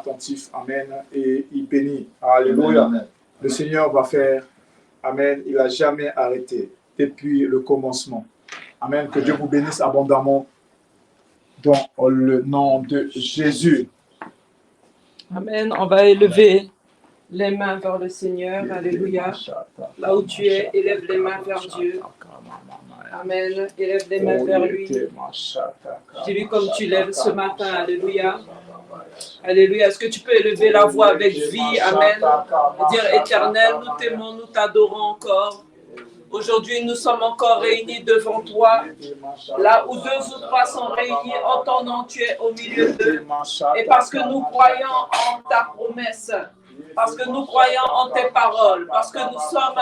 attentif. Amen. Et il bénit. Alléluia. Amen. Le Seigneur va faire. Amen. Il n'a jamais arrêté depuis le commencement. Amen. Que Dieu vous bénisse abondamment dans le nom de Jésus. Amen. On va élever les mains vers le Seigneur. Alléluia. Là où tu es, élève les mains vers Dieu. Amen. Élève les mains vers lui. Dis-lui comme tu lèves ce matin. Alléluia. Alléluia. Est-ce que tu peux élever la voix avec vie? Amen. Dire Éternel, nous t'aimons, nous t'adorons encore. Aujourd'hui, nous sommes encore réunis devant toi. Là où 2 ou 3 sont réunis en ton nom, tu es au milieu d'eux. Et parce que nous croyons en ta promesse, parce que nous croyons en tes paroles, parce que nous sommes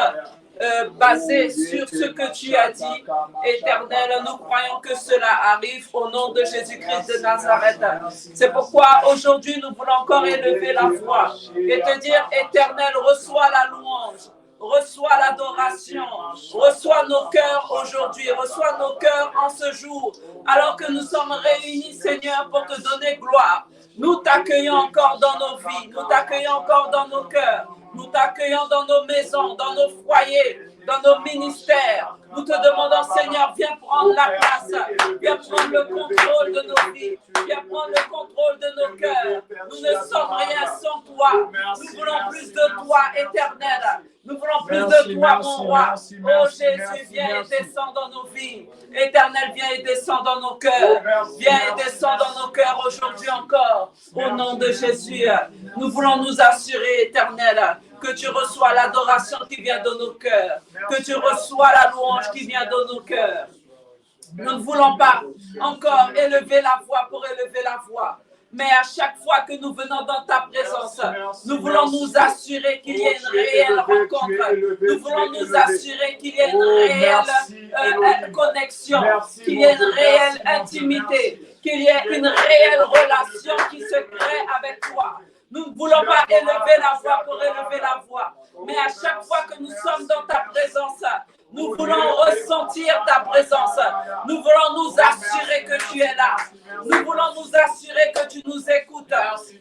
basés sur ce que tu as dit, Éternel, nous croyons que cela arrive au nom de Jésus-Christ de Nazareth. C'est pourquoi aujourd'hui, nous voulons encore élever la voix et te dire, Éternel, reçois la louange. Reçois l'adoration, reçois nos cœurs aujourd'hui, reçois nos cœurs en ce jour, alors que nous sommes réunis, Seigneur, pour te donner gloire. Nous t'accueillons encore dans nos vies, nous t'accueillons encore dans nos cœurs, nous t'accueillons dans nos maisons, dans nos foyers, dans nos ministères. Nous te demandons, Seigneur, viens prendre la place, viens prendre le contrôle de nos vies, viens prendre le contrôle de nos cœurs. Nous ne sommes rien sans toi. Nous voulons plus de toi, Éternel. Nous voulons plus de toi, mon roi. Oh Jésus, viens et descends dans nos vies. Éternel, viens et descends dans nos cœurs. Viens et descends dans nos cœurs aujourd'hui encore. Au nom de Jésus, nous voulons nous assurer, Éternel, que tu reçois l'adoration qui vient de nos cœurs, que tu reçois la louange qui vient de nos cœurs. Nous ne voulons pas encore élever la voix pour élever la voix. Mais à chaque fois que nous venons dans ta présence, nous voulons nous assurer qu'il y ait une réelle rencontre. Nous voulons nous assurer qu'il y ait une réelle connexion, qu'il y ait une réelle intimité, qu'il y ait une réelle relation qui se crée avec toi. Nous ne voulons pas élever la voix pour élever la voix. Mais à chaque fois que nous sommes dans ta présence, nous voulons ressentir ta présence. Nous voulons nous assurer que tu es là. Nous voulons nous assurer que tu nous écoutes.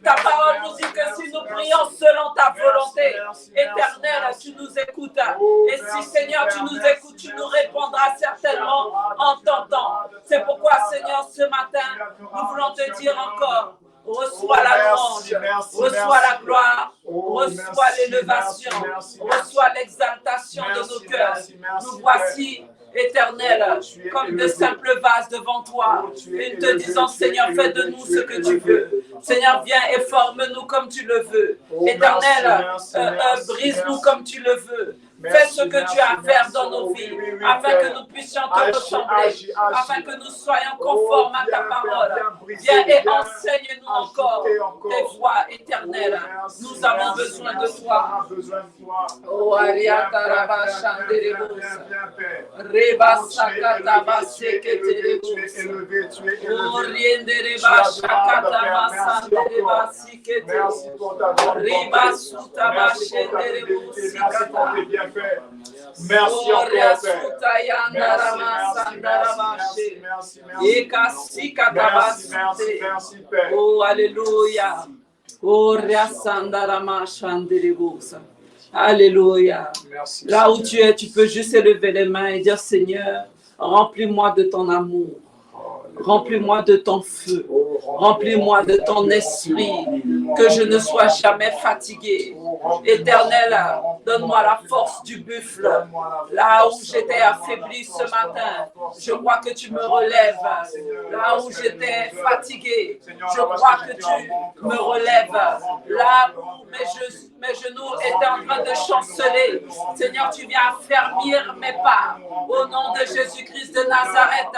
Ta parole nous dit que si nous prions selon ta volonté éternelle, tu nous écoutes. Et si, Seigneur, tu nous écoutes, tu nous répondras certainement en t'entendant. C'est pourquoi, Seigneur, ce matin, nous voulons te dire encore, reçois la louange, reçois la gloire, reçois l'élévation, reçois l'exaltation de nos cœurs. Nous voici, Éternel, comme de simples vases devant toi, et te disant, Seigneur, fais de nous ce que tu veux. Seigneur, viens et forme-nous comme tu le veux. Éternel, brise-nous comme tu le veux. Fais ce que tu as à faire dans nos vies, afin que nous puissions te ressembler, afin que nous soyons conformes à ta parole. Viens et enseigne-nous encore tes voies éternelles. Nous avons besoin de toi. Oh, Ariata Rabba Chanderebus. Reba Sakata Baseketerebus. Oh, Riendereba Shakata Masandereba Sikete. Reba Sutaba Shenderebus Sikata. Merci encore, Père. Merci, Père. Oh, alléluia. Oh, alléluia. Là où tu es, tu peux juste élever les mains et dire, Seigneur, remplis-moi de ton amour. Remplis-moi de ton feu. Remplis-moi de ton esprit. Que je ne sois jamais fatigué. Éternel, donne-moi la force du buffle. Là où j'étais affaibli ce matin, je crois que tu me relèves. Là où j'étais fatigué, je crois que tu me relèves. Là où mes genoux étaient en train de chanceler, Seigneur, tu viens affermir mes pas. Au nom de Jésus-Christ de Nazareth,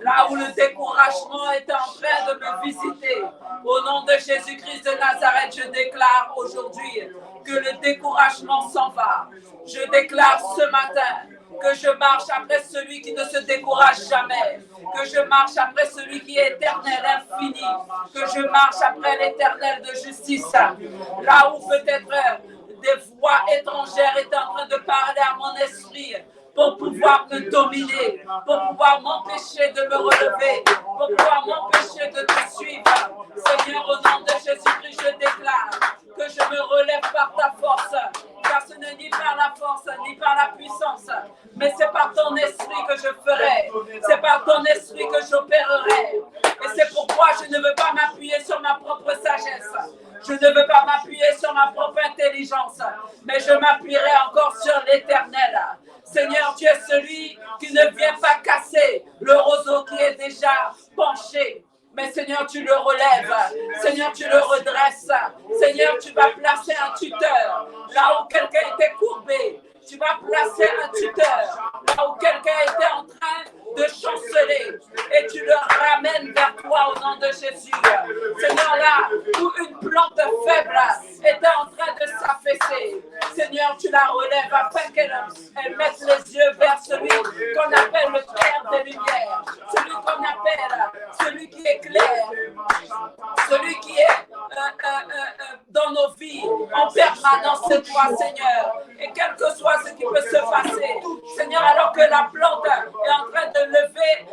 là où le découragement était en train de me visiter, au nom de Jésus-Christ de Nazareth, je déclare aujourd'hui que le découragement s'en va. Je déclare ce matin que je marche après celui qui ne se décourage jamais, que je marche après celui qui est éternel, infini, que je marche après l'éternel de justice. Là où peut-être des voix étrangères étaient en train de parler à mon esprit, pour pouvoir me dominer, pour pouvoir m'empêcher de me relever, pour pouvoir m'empêcher de te suivre. Seigneur, au nom de Jésus-Christ, je déclare ni par la puissance, mais c'est par ton esprit que je ferai. C'est par ton esprit que j'opérerai. Et c'est pourquoi je ne veux pas m'appuyer sur ma propre sagesse. Je ne veux pas m'appuyer sur ma propre intelligence, mais je m'appuierai encore sur l'Éternel. Seigneur, tu es celui qui ne vient pas casser le roseau qui est déjà penché. Mais Seigneur, tu le relèves. Seigneur, tu le redresses. Seigneur, tu vas placer un tuteur là où quelqu'un était courbé. Tu vas placer un tuteur là où quelqu'un était en train de chanceler et tu le ramènes vers toi au nom de Jésus. Seigneur, là où une plante faible était en train de s'affaisser, Seigneur, tu la relèves afin qu'elle mette les yeux vers celui qu'on appelle le Père des Lumières, celui qu'on appelle celui qui est clair, celui qui est dans nos vies en permanence, c'est toi, Seigneur. Et quel que soit ce qui peut se passer, Seigneur, alors que la plante est en train de lever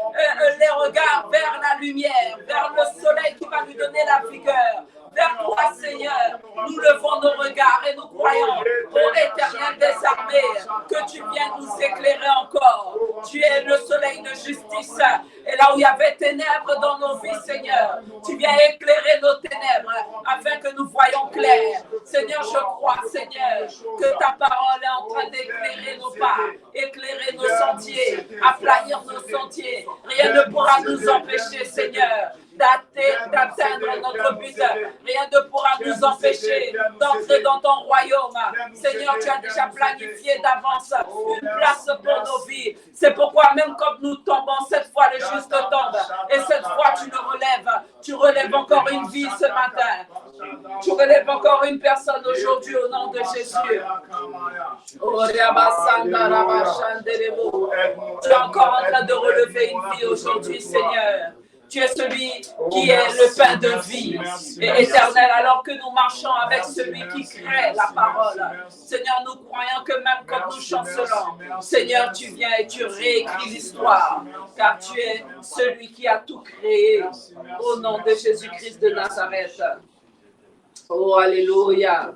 les regards vers la lumière, vers le soleil qui va lui donner la vigueur, vers toi, Seigneur, nous levons nos regards et nous croyons, ô Éternel des armées, que tu viens nous éclairer encore. Tu es le soleil de justice. Et là où il y avait ténèbres dans nos vies, Seigneur, tu viens éclairer nos ténèbres afin que nous voyions clair. Seigneur, je crois, Seigneur, que ta parole est en train d'éclairer nos pas, éclairer nos sentiers, aplanir nos sentiers. Rien ne pourra nous empêcher, Seigneur, d'atteindre notre but. Rien ne pourra nous empêcher d'entrer dans ton royaume. Seigneur, tu as déjà planifié d'avance une place pour nos vies. C'est pourquoi même quand nous tombons, cette fois le juste tombe. Et cette fois tu le relèves. Tu relèves encore une vie ce matin. Tu relèves encore une personne aujourd'hui au nom de Jésus. Tu es encore en train de relever une vie aujourd'hui, Seigneur. Tu es celui qui est le pain de vie et éternel, alors que nous marchons avec celui qui crée la parole. Seigneur, nous croyons que même quand nous chancelons, Seigneur, tu viens et tu réécris l'histoire, car tu es celui qui a tout créé au nom de Jésus-Christ de Nazareth. Oh, alléluia.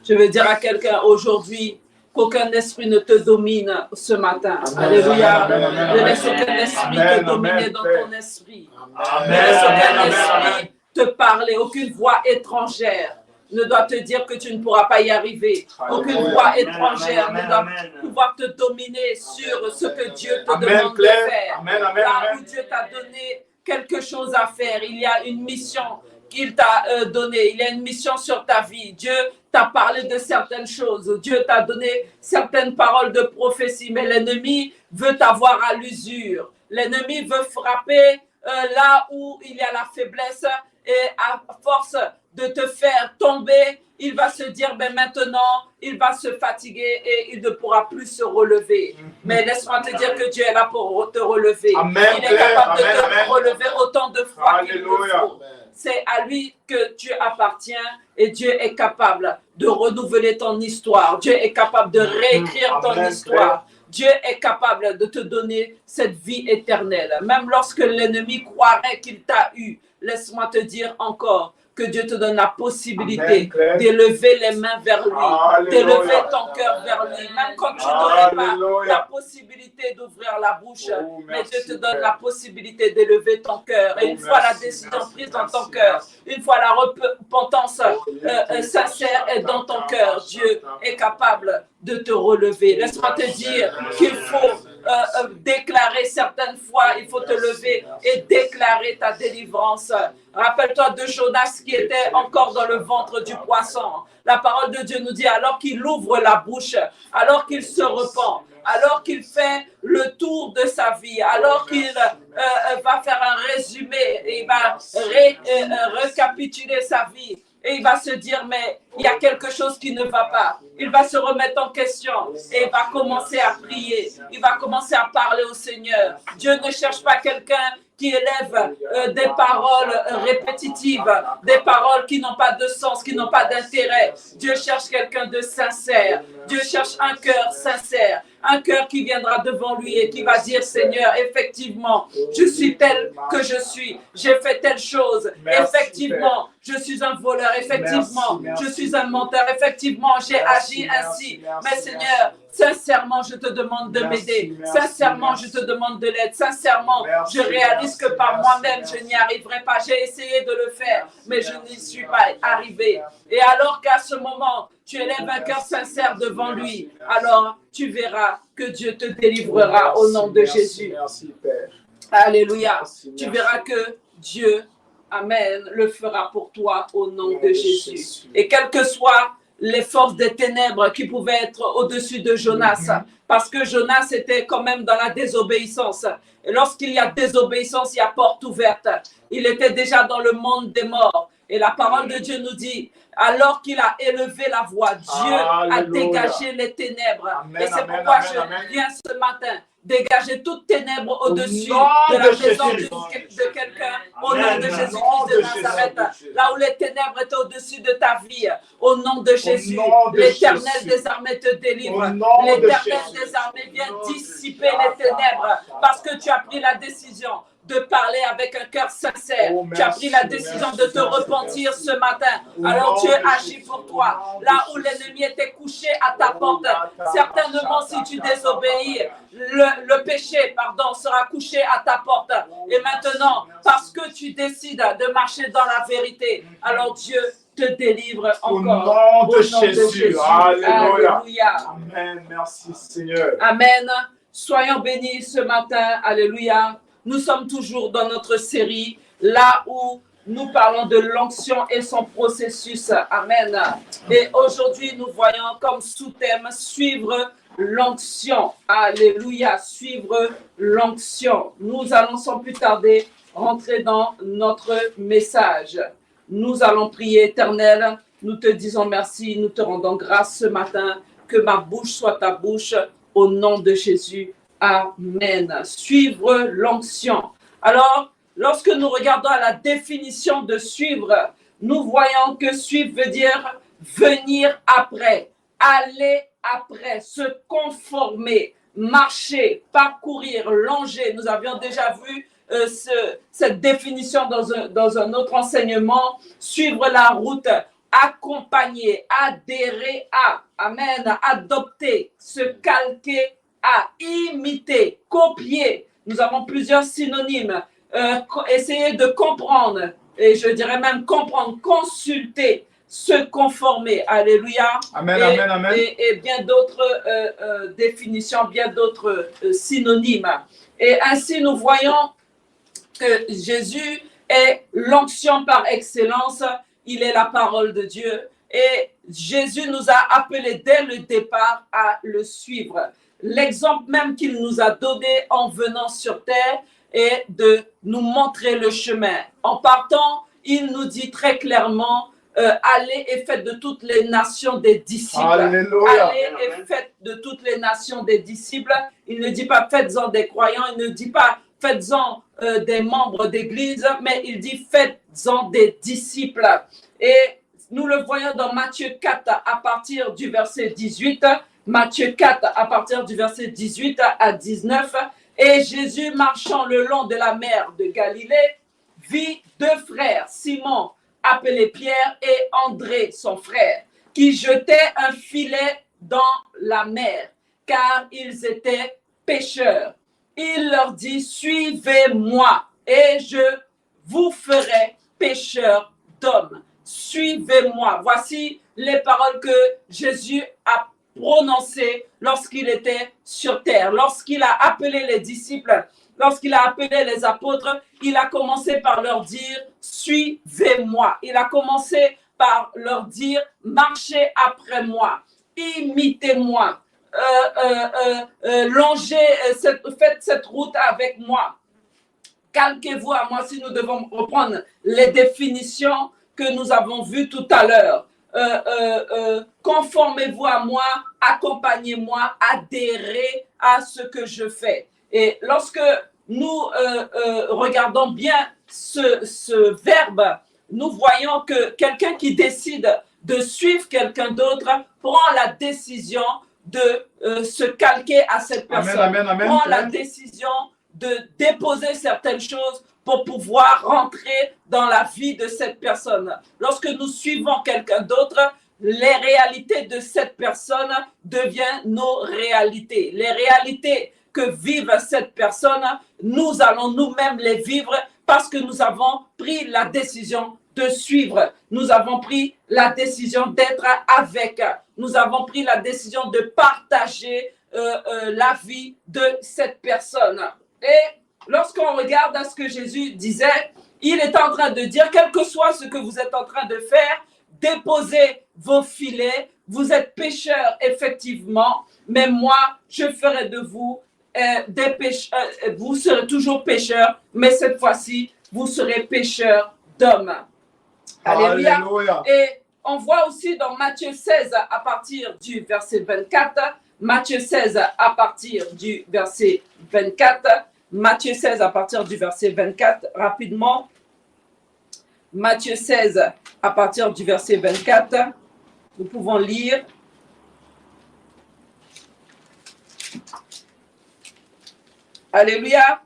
Je veux dire à quelqu'un aujourd'hui, qu'aucun esprit ne te domine ce matin. Alléluia. Ne laisse aucun esprit te dominer dans ton esprit. Ne laisse aucun esprit te parler. Aucune voix étrangère ne doit te dire que tu ne pourras pas y arriver. Aucune voix étrangère ne doit pouvoir te dominer sur ce que Dieu te demande de faire. Là où Dieu t'a donné quelque chose à faire, il y a une mission qu'il t'a donnée. Il y a une mission sur ta vie. Dieu t'a parlé de certaines choses. Dieu t'a donné certaines paroles de prophétie, mais l'ennemi veut t'avoir à l'usure. L'ennemi veut frapper là où il y a la faiblesse et à force de te faire tomber, il va se dire, ben maintenant, il va se fatiguer et il ne pourra plus se relever. Mais laisse-moi te dire que Dieu est là pour te relever. Amen, il est capable de te relever autant de fois qu'il le faut. C'est à lui que Dieu appartient et Dieu est capable de renouveler ton histoire. Dieu est capable de réécrire ton histoire. Dieu est capable de te donner cette vie éternelle. Même lorsque l'ennemi croirait qu'il t'a eu, laisse-moi te dire encore que Dieu te donne la possibilité d'élever les mains vers lui, d'élever ton cœur vers lui. Même quand tu n'aurais pas la possibilité d'ouvrir la bouche, mais Dieu te donne la possibilité d'élever ton cœur. Et une fois la décision prise dans ton cœur, une fois la repentance sincère est dans ton cœur, Dieu est capable de te relever. Laisse-moi te dire qu'il faut déclarer certaines fois, il faut te lever et déclarer ta délivrance. Rappelle-toi de Jonas qui était encore dans le ventre du poisson. La parole de Dieu nous dit, alors qu'il ouvre la bouche, alors qu'il se repent, alors qu'il fait le tour de sa vie, alors qu'il va faire un résumé, et il va récapituler sa vie, et il va se dire, mais il y a quelque chose qui ne va pas. Il va se remettre en question et il va commencer à prier. Il va commencer à parler au Seigneur. Dieu ne cherche pas quelqu'un qui élève des paroles répétitives, des paroles qui n'ont pas de sens, qui n'ont pas d'intérêt. Dieu cherche quelqu'un de sincère. Dieu cherche un cœur sincère un cœur qui viendra devant lui et qui va dire, Seigneur, effectivement, je suis tel que je suis, j'ai fait telle chose, effectivement, je suis un voleur, effectivement, je suis un menteur, effectivement, j'ai agi ainsi, mais Seigneur, sincèrement, je te demande de m'aider. Sincèrement, je te demande de l'aide. Sincèrement, je réalise que par moi-même, je n'y arriverai pas. J'ai essayé de le faire, mais je n'y suis pas arrivé. Et alors qu'à ce moment, tu élèves un cœur sincère devant lui, alors tu verras que Dieu te délivrera au nom de Jésus. Merci, Père. Alléluia. Tu verras que Dieu, Amen, le fera pour toi au nom de Jésus. Et quelles que soient les forces des ténèbres qui pouvaient être au-dessus de Jonas, parce que Jonas était quand même dans la désobéissance. Et lorsqu'il y a désobéissance, il y a porte ouverte. Il était déjà dans le monde des morts. Et la parole de Dieu nous dit, alors qu'il a élevé la voix, Dieu a dégagé les ténèbres. Amen, et c'est amen, pourquoi amen, je amen. viens ce matin dégager toute ténèbre au-dessus de la maison de quelqu'un, au nom de Jésus-Christ de Nazareth. Là où les ténèbres étaient au-dessus de ta vie, au nom de Jésus, l'Éternel des armées te délivre. L'Éternel des armées vient dissiper les ténèbres parce que tu as pris la décision de parler avec un cœur sincère. Tu as pris la décision de te repentir ce matin. Alors Dieu agit pour toi. Là où l'ennemi était couché à ta porte, certainement si tu désobéis, le péché, sera couché à ta porte. Et maintenant, parce que tu décides de marcher dans la vérité, alors Dieu te délivre encore. Au nom de Jésus. Alléluia. Alléluia. Amen. Merci, Seigneur. Amen. Soyons bénis ce matin. Alléluia. Nous sommes toujours dans notre série, là où nous parlons de l'onction et son processus. Amen. Et aujourd'hui, nous voyons comme sous-thème suivre l'onction. Alléluia. Suivre l'onction. Nous allons sans plus tarder rentrer dans notre message. Nous allons prier, Éternel. Nous te disons merci, nous te rendons grâce ce matin. Que ma bouche soit ta bouche au nom de Jésus. Amen. Suivre l'onction. Alors, lorsque nous regardons à la définition de suivre, nous voyons que suivre veut dire venir après, aller après, se conformer, marcher, parcourir, longer. Nous avions déjà vu cette définition dans un autre enseignement. Suivre la route, accompagner, adhérer à, amen, adopter, se calquer à, imiter, copier. Nous avons plusieurs synonymes. Essayer de comprendre, et je dirais même comprendre, consulter, se conformer. Alléluia. Amen, amen, amen. Et bien d'autres définitions, bien d'autres synonymes. Et ainsi, nous voyons que Jésus est l'onction par excellence. Il est la parole de Dieu. Et Jésus nous a appelés dès le départ à le suivre. L'exemple même qu'il nous a donné en venant sur terre est de nous montrer le chemin. En partant, il nous dit très clairement, allez et faites de toutes les nations des disciples. Alléluia. Allez et faites de toutes les nations des disciples. Il ne dit pas faites-en des croyants, il ne dit pas faites-en des membres d'église, mais il dit faites-en des disciples. Et nous le voyons dans Matthieu 4 à partir du verset 18. Matthieu 4 à partir du verset 18 à 19. Et Jésus, marchant le long de la mer de Galilée, vit deux frères, Simon, appelé Pierre, et André, son frère, qui jetaient un filet dans la mer, car ils étaient pêcheurs. Il leur dit, suivez-moi, et je vous ferai pêcheurs d'hommes. Suivez-moi. Voici les paroles que Jésus a prononcées lorsqu'il était sur terre. Lorsqu'il a appelé les disciples, lorsqu'il a appelé les apôtres, il a commencé par leur dire « Suivez-moi ». Il a commencé par leur dire « Marchez après moi, imitez-moi, faites cette route avec moi. Calquez-vous à moi » si nous devons reprendre les définitions que nous avons vues tout à l'heure. Conformez-vous à moi, accompagnez-moi, adhérez à ce que je fais. Et lorsque nous regardons bien ce verbe, nous voyons que quelqu'un qui décide de suivre quelqu'un d'autre prend la décision de se calquer à cette personne. Amen, amen, Prends la amen. décision de déposer certaines choses pour pouvoir rentrer dans la vie de cette personne. Lorsque nous suivons quelqu'un d'autre, les réalités de cette personne deviennent nos réalités. Les réalités que vive cette personne, nous allons nous-mêmes les vivre parce que nous avons pris la décision de suivre. Nous avons pris la décision d'être avec. Nous avons pris la décision de partager la vie de cette personne. Et lorsqu'on regarde à ce que Jésus disait, il est en train de dire, quel que soit ce que vous êtes en train de faire, déposez vos filets. Vous êtes pécheurs, effectivement, mais moi, je ferai de vous des pécheurs. Vous serez toujours pécheurs, mais cette fois-ci, vous serez pécheurs d'hommes. Alléluia. Alléluia. Et on voit aussi dans Matthieu 16 à partir du verset 24, Matthieu 16 à partir du verset 24, Matthieu 16 à partir du verset 24, rapidement. Matthieu 16 à partir du verset 24, nous pouvons lire. Alléluia.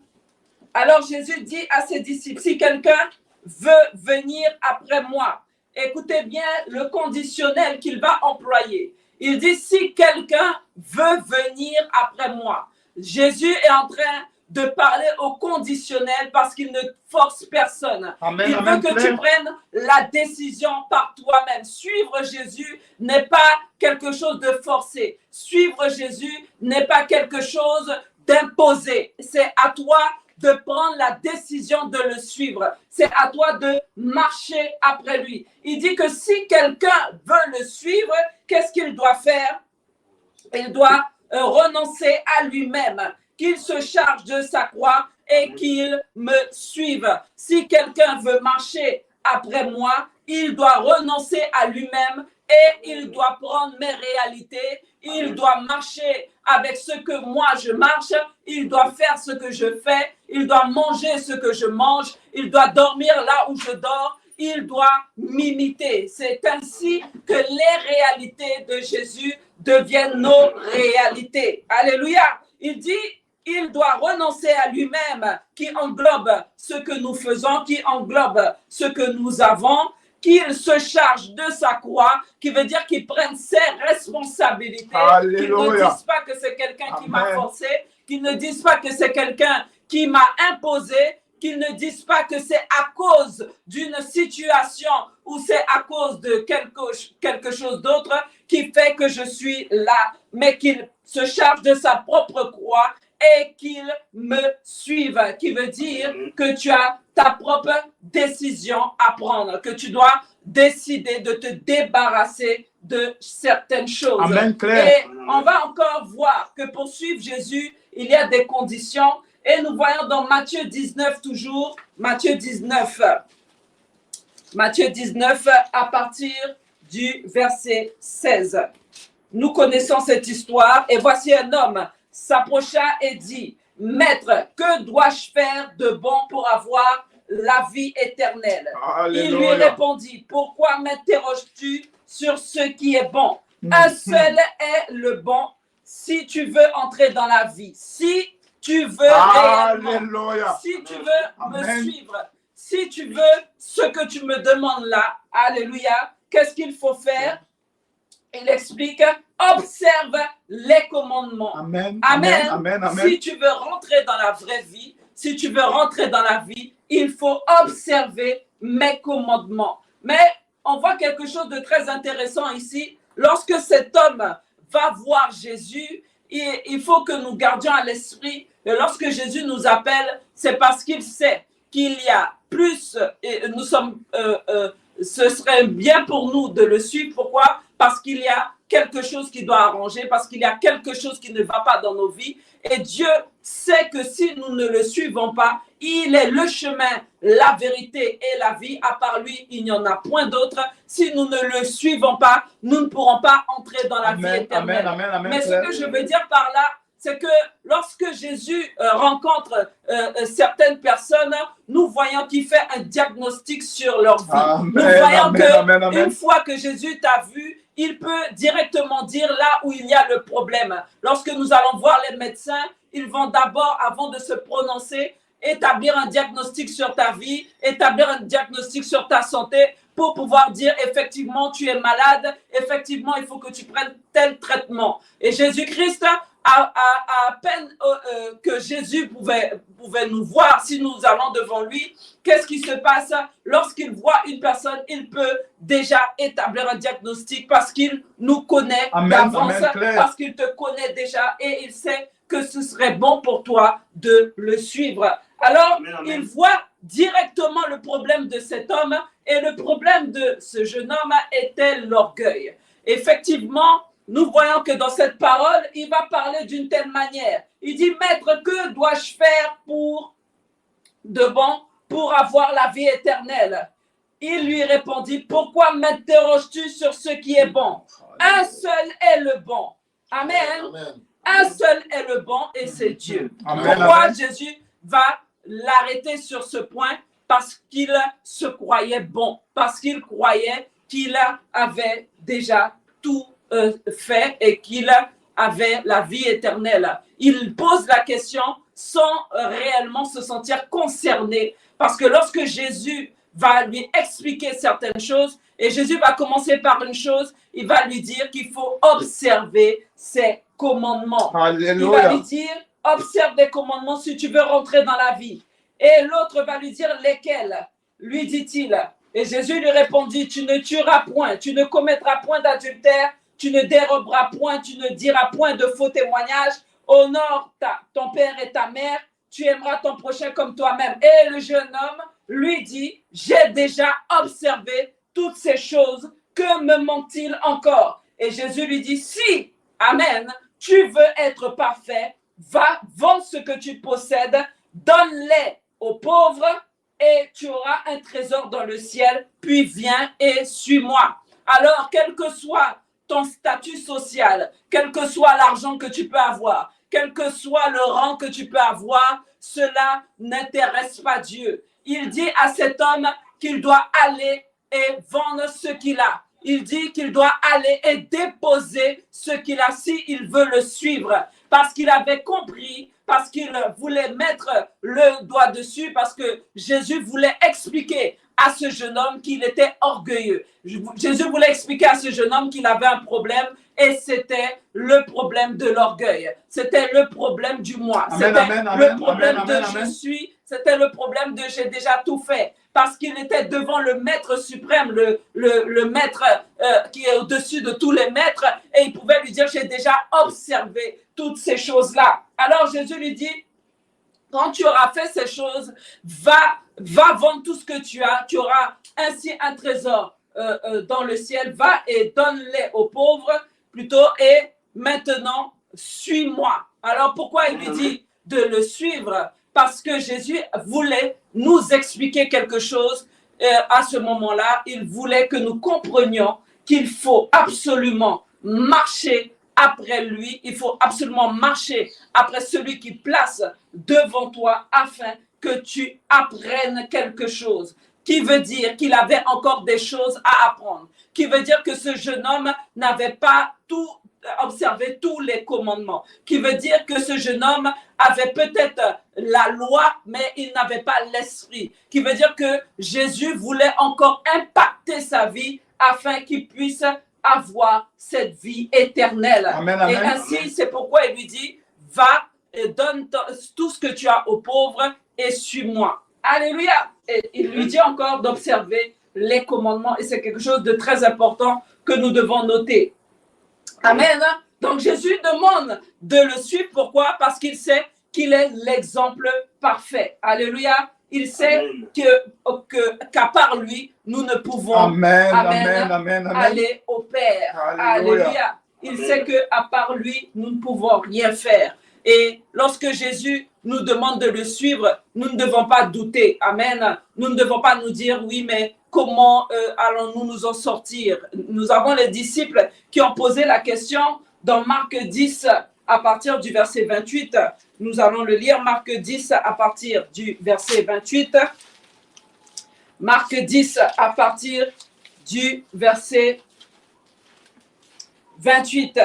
Alors Jésus dit à ses disciples, si quelqu'un veut venir après moi, écoutez bien le conditionnel qu'il va employer. Il dit, si quelqu'un veut venir après moi. Jésus est en train de parler au conditionnel parce qu'il ne force personne. Amen, Il amen, veut que clair. tu prennes la décision par toi-même. Suivre Jésus n'est pas quelque chose de forcé. Suivre Jésus n'est pas quelque chose d'imposé. C'est à toi de prendre la décision de le suivre. C'est à toi de marcher après lui. Il dit que si quelqu'un veut le suivre, qu'est-ce qu'il doit faire? Il doit renoncer à lui-même, qu'il se charge de sa croix et qu'il me suive. Si quelqu'un veut marcher après moi, il doit renoncer à lui-même et il doit prendre mes réalités. Il doit marcher avec ce que moi je marche. Il doit faire ce que je fais. Il doit manger ce que je mange. Il doit dormir là où je dors. Il doit m'imiter. C'est ainsi que les réalités de Jésus deviennent nos réalités. Alléluia. Il dit, il doit renoncer à lui-même, qui englobe ce que nous faisons, qui englobe ce que nous avons, qu'il se charge de sa croix, qui veut dire qu'il prenne ses responsabilités, qu'il ne dise pas que c'est quelqu'un qui m'a forcé, qu'il ne dise pas que c'est quelqu'un qui m'a imposé, qu'ils ne disent pas que c'est à cause d'une situation ou c'est à cause de quelque chose d'autre qui fait que je suis là, mais qu'il se charge de sa propre croix et qu'il me suive, qui veut dire que tu as ta propre décision à prendre, que tu dois décider de te débarrasser de certaines choses. Amen, clair. Et on va encore voir que pour suivre Jésus, il y a des conditions. Et nous voyons dans Matthieu 19 toujours, Matthieu 19 à partir du verset 16. Nous connaissons cette histoire et voici un homme s'approcha et dit, « Maître, que dois-je faire de bon pour avoir la vie éternelle ?» Il lui répondit, « Pourquoi m'interroges-tu sur ce qui est bon? Un seul est le bon si tu veux entrer dans la vie. Si tu veux réellement, si tu veux me suivre, si tu veux ce que tu me demandes là, alléluia, qu'est-ce qu'il faut faire? Il explique, observe les commandements. Amen. Amen. Amen. Amen. Si tu veux rentrer dans la vraie vie, si tu veux rentrer dans la vie, il faut observer mes commandements. Mais on voit quelque chose de très intéressant ici. Lorsque cet homme va voir Jésus, il faut que nous gardions à l'esprit que lorsque Jésus nous appelle, c'est parce qu'il sait qu'il y a plus, et nous sommes, ce serait bien pour nous de le suivre. Pourquoi? Parce qu'il y a quelque chose qui doit arranger, parce qu'il y a quelque chose qui ne va pas dans nos vies. Et Dieu sait que si nous ne le suivons pas, il est le chemin, la vérité et la vie. À part lui, il n'y en a point d'autre. Si nous ne le suivons pas, nous ne pourrons pas entrer dans la vie éternelle. Amen. Mais ce que je veux dire par là, c'est que lorsque Jésus rencontre certaines personnes, nous voyons qu'il fait un diagnostic sur leur vie. Nous voyons qu'une fois que Jésus t'a vu, il peut directement dire là où il y a le problème. Lorsque nous allons voir les médecins, ils vont d'abord, avant de se prononcer, établir un diagnostic sur ta vie, établir un diagnostic sur ta santé pour pouvoir dire effectivement tu es malade, effectivement il faut que tu prennes tel traitement. Et Jésus-Christ, à peine que Jésus pouvait nous voir, si nous allons devant lui, qu'est-ce qui se passe? Lorsqu'il voit une personne, il peut déjà établir un diagnostic parce qu'il nous connaît d'avance, parce qu'il te connaît déjà et il sait que ce serait bon pour toi de le suivre. Alors, il voit directement le problème de cet homme et le problème de ce jeune homme était l'orgueil. Effectivement, nous voyons que dans cette parole, il va parler d'une telle manière. Il dit, Maître, que dois-je faire pour de bon, pour avoir la vie éternelle? Il lui répondit, pourquoi m'interroges-tu sur ce qui est bon? Un seul est le bon. Amen. Un seul est le bon et c'est Dieu. Pourquoi Jésus va l'arrêter sur ce point? Parce qu'il se croyait bon, parce qu'il croyait qu'il avait déjà tout fait et qu'il avait la vie éternelle. Il pose la question sans réellement se sentir concerné, parce que lorsque Jésus va lui expliquer certaines choses, et Jésus va commencer par une chose, il va lui dire qu'il faut observer ses commandements. Alléluia. Il va lui dire, observe les commandements si tu veux rentrer dans la vie. Et l'autre va lui dire, lesquels? Lui dit-il. Et Jésus lui répondit, tu ne tueras point, tu ne commettras point d'adultère, tu ne déroberas point, tu ne diras point de faux témoignages, honore ton père et ta mère, tu aimeras ton prochain comme toi-même. Et le jeune homme lui dit, j'ai déjà observé toutes ces choses, que me manque-t-il encore? Et Jésus lui dit, si, amen, tu veux être parfait, va, vends ce que tu possèdes, donne-les aux pauvres et tu auras un trésor dans le ciel, puis viens et suis-moi. Alors, quel que soit ton statut social, quel que soit l'argent que tu peux avoir, quel que soit le rang que tu peux avoir, cela n'intéresse pas Dieu. Il dit à cet homme qu'il doit aller et vendre ce qu'il a. Il dit qu'il doit aller et déposer ce qu'il a s'il veut le suivre. Parce qu'il avait compris, parce qu'il voulait mettre le doigt dessus, parce que Jésus voulait expliquer à ce jeune homme qu'il était orgueilleux. Jésus voulait expliquer à ce jeune homme qu'il avait un problème et c'était le problème de l'orgueil. C'était le problème du moi. C'était le problème de je suis. C'était le problème de j'ai déjà tout fait. Parce qu'il était devant le maître suprême, le maître qui est au-dessus de tous les maîtres et il pouvait lui dire j'ai déjà observé toutes ces choses-là. Alors Jésus lui dit, quand tu auras fait ces choses, va vendre tout ce que tu as, tu auras ainsi un trésor dans le ciel, va et donne-les aux pauvres plutôt et maintenant suis-moi. Alors pourquoi il lui dit de le suivre? Parce que Jésus voulait nous expliquer quelque chose à ce moment-là. Il voulait que nous comprenions qu'il faut absolument marcher après lui. Il faut absolument marcher après celui qui place devant toi afin que tu apprennes quelque chose. Qui veut dire qu'il avait encore des choses à apprendre. Qui veut dire que ce jeune homme n'avait pas tout observé tous les commandements. Qui veut dire que ce jeune homme avait peut-être la loi, mais il n'avait pas l'esprit. Qui veut dire que Jésus voulait encore impacter sa vie afin qu'il puisse avoir cette vie éternelle. Amen, amen, et ainsi, c'est pourquoi il lui dit, va et donne tout ce que tu as aux pauvres et suis-moi. Alléluia. Et il lui dit encore d'observer les commandements et c'est quelque chose de très important que nous devons noter. Amen. Donc Jésus demande de le suivre. Pourquoi? Parce qu'il sait qu'il est l'exemple parfait. Alléluia. Il sait qu'à part lui, nous ne pouvons aller au Père. Alléluia. Il sait qu'à part lui, nous ne pouvons rien faire. Et lorsque Jésus nous demande de le suivre, nous ne devons pas douter. Amen. Nous ne devons pas nous dire, oui, mais comment allons-nous nous en sortir? Nous avons les disciples qui ont posé la question dans Marc 10 à partir du verset 28. Nous allons le lire, Marc 10 à partir du verset 28. Marc 10 à partir du verset 28.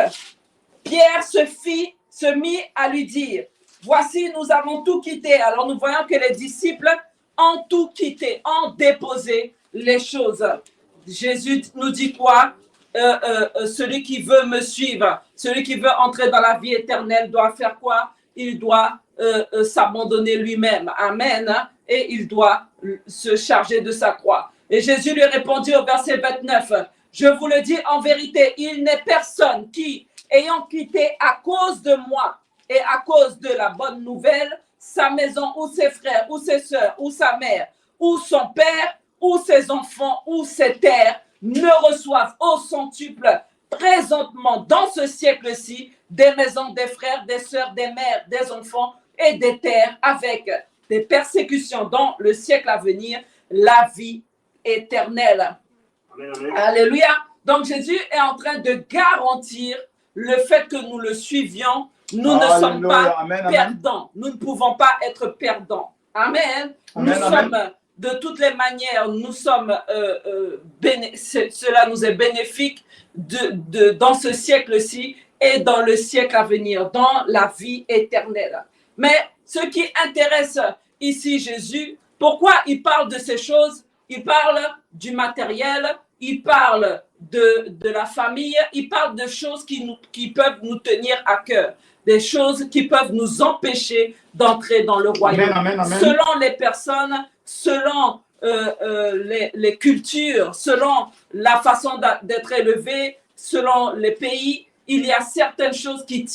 Pierre se mit à lui dire, voici, nous avons tout quitté. Alors nous voyons que les disciples ont tout quitté, ont déposé les choses. Jésus nous dit quoi? Celui qui veut me suivre, celui qui veut entrer dans la vie éternelle doit faire quoi? Il doit s'abandonner lui-même. Amen. Et il doit se charger de sa croix. Et Jésus lui répondit au verset 29, je vous le dis en vérité, il n'est personne qui, ayant quitté à cause de moi et à cause de la bonne nouvelle, sa maison ou ses frères ou ses sœurs ou sa mère ou son père ou ses enfants ou ses terres, ne reçoivent au centuple présentement dans ce siècle-ci des maisons, des frères, des sœurs, des mères, des enfants et des terres avec des persécutions dans le siècle à venir, la vie éternelle. Amen, amen. Alléluia. Donc Jésus est en train de garantir le fait que nous le suivions. Nous ne sommes pas perdants. Nous ne pouvons pas être perdants. Amen. Nous sommes, de toutes les manières, nous sommes, cela nous est bénéfique dans ce siècle-ci et dans le siècle à venir, dans la vie éternelle. Mais ce qui intéresse ici Jésus, pourquoi il parle de ces choses? Il parle du matériel, il parle de la famille, il parle de choses qui peuvent nous tenir à cœur, des choses qui peuvent nous empêcher d'entrer dans le royaume. Amen, amen. Selon les personnes, selon les cultures, selon la façon d'être élevé, selon les pays, il y a certaines choses qui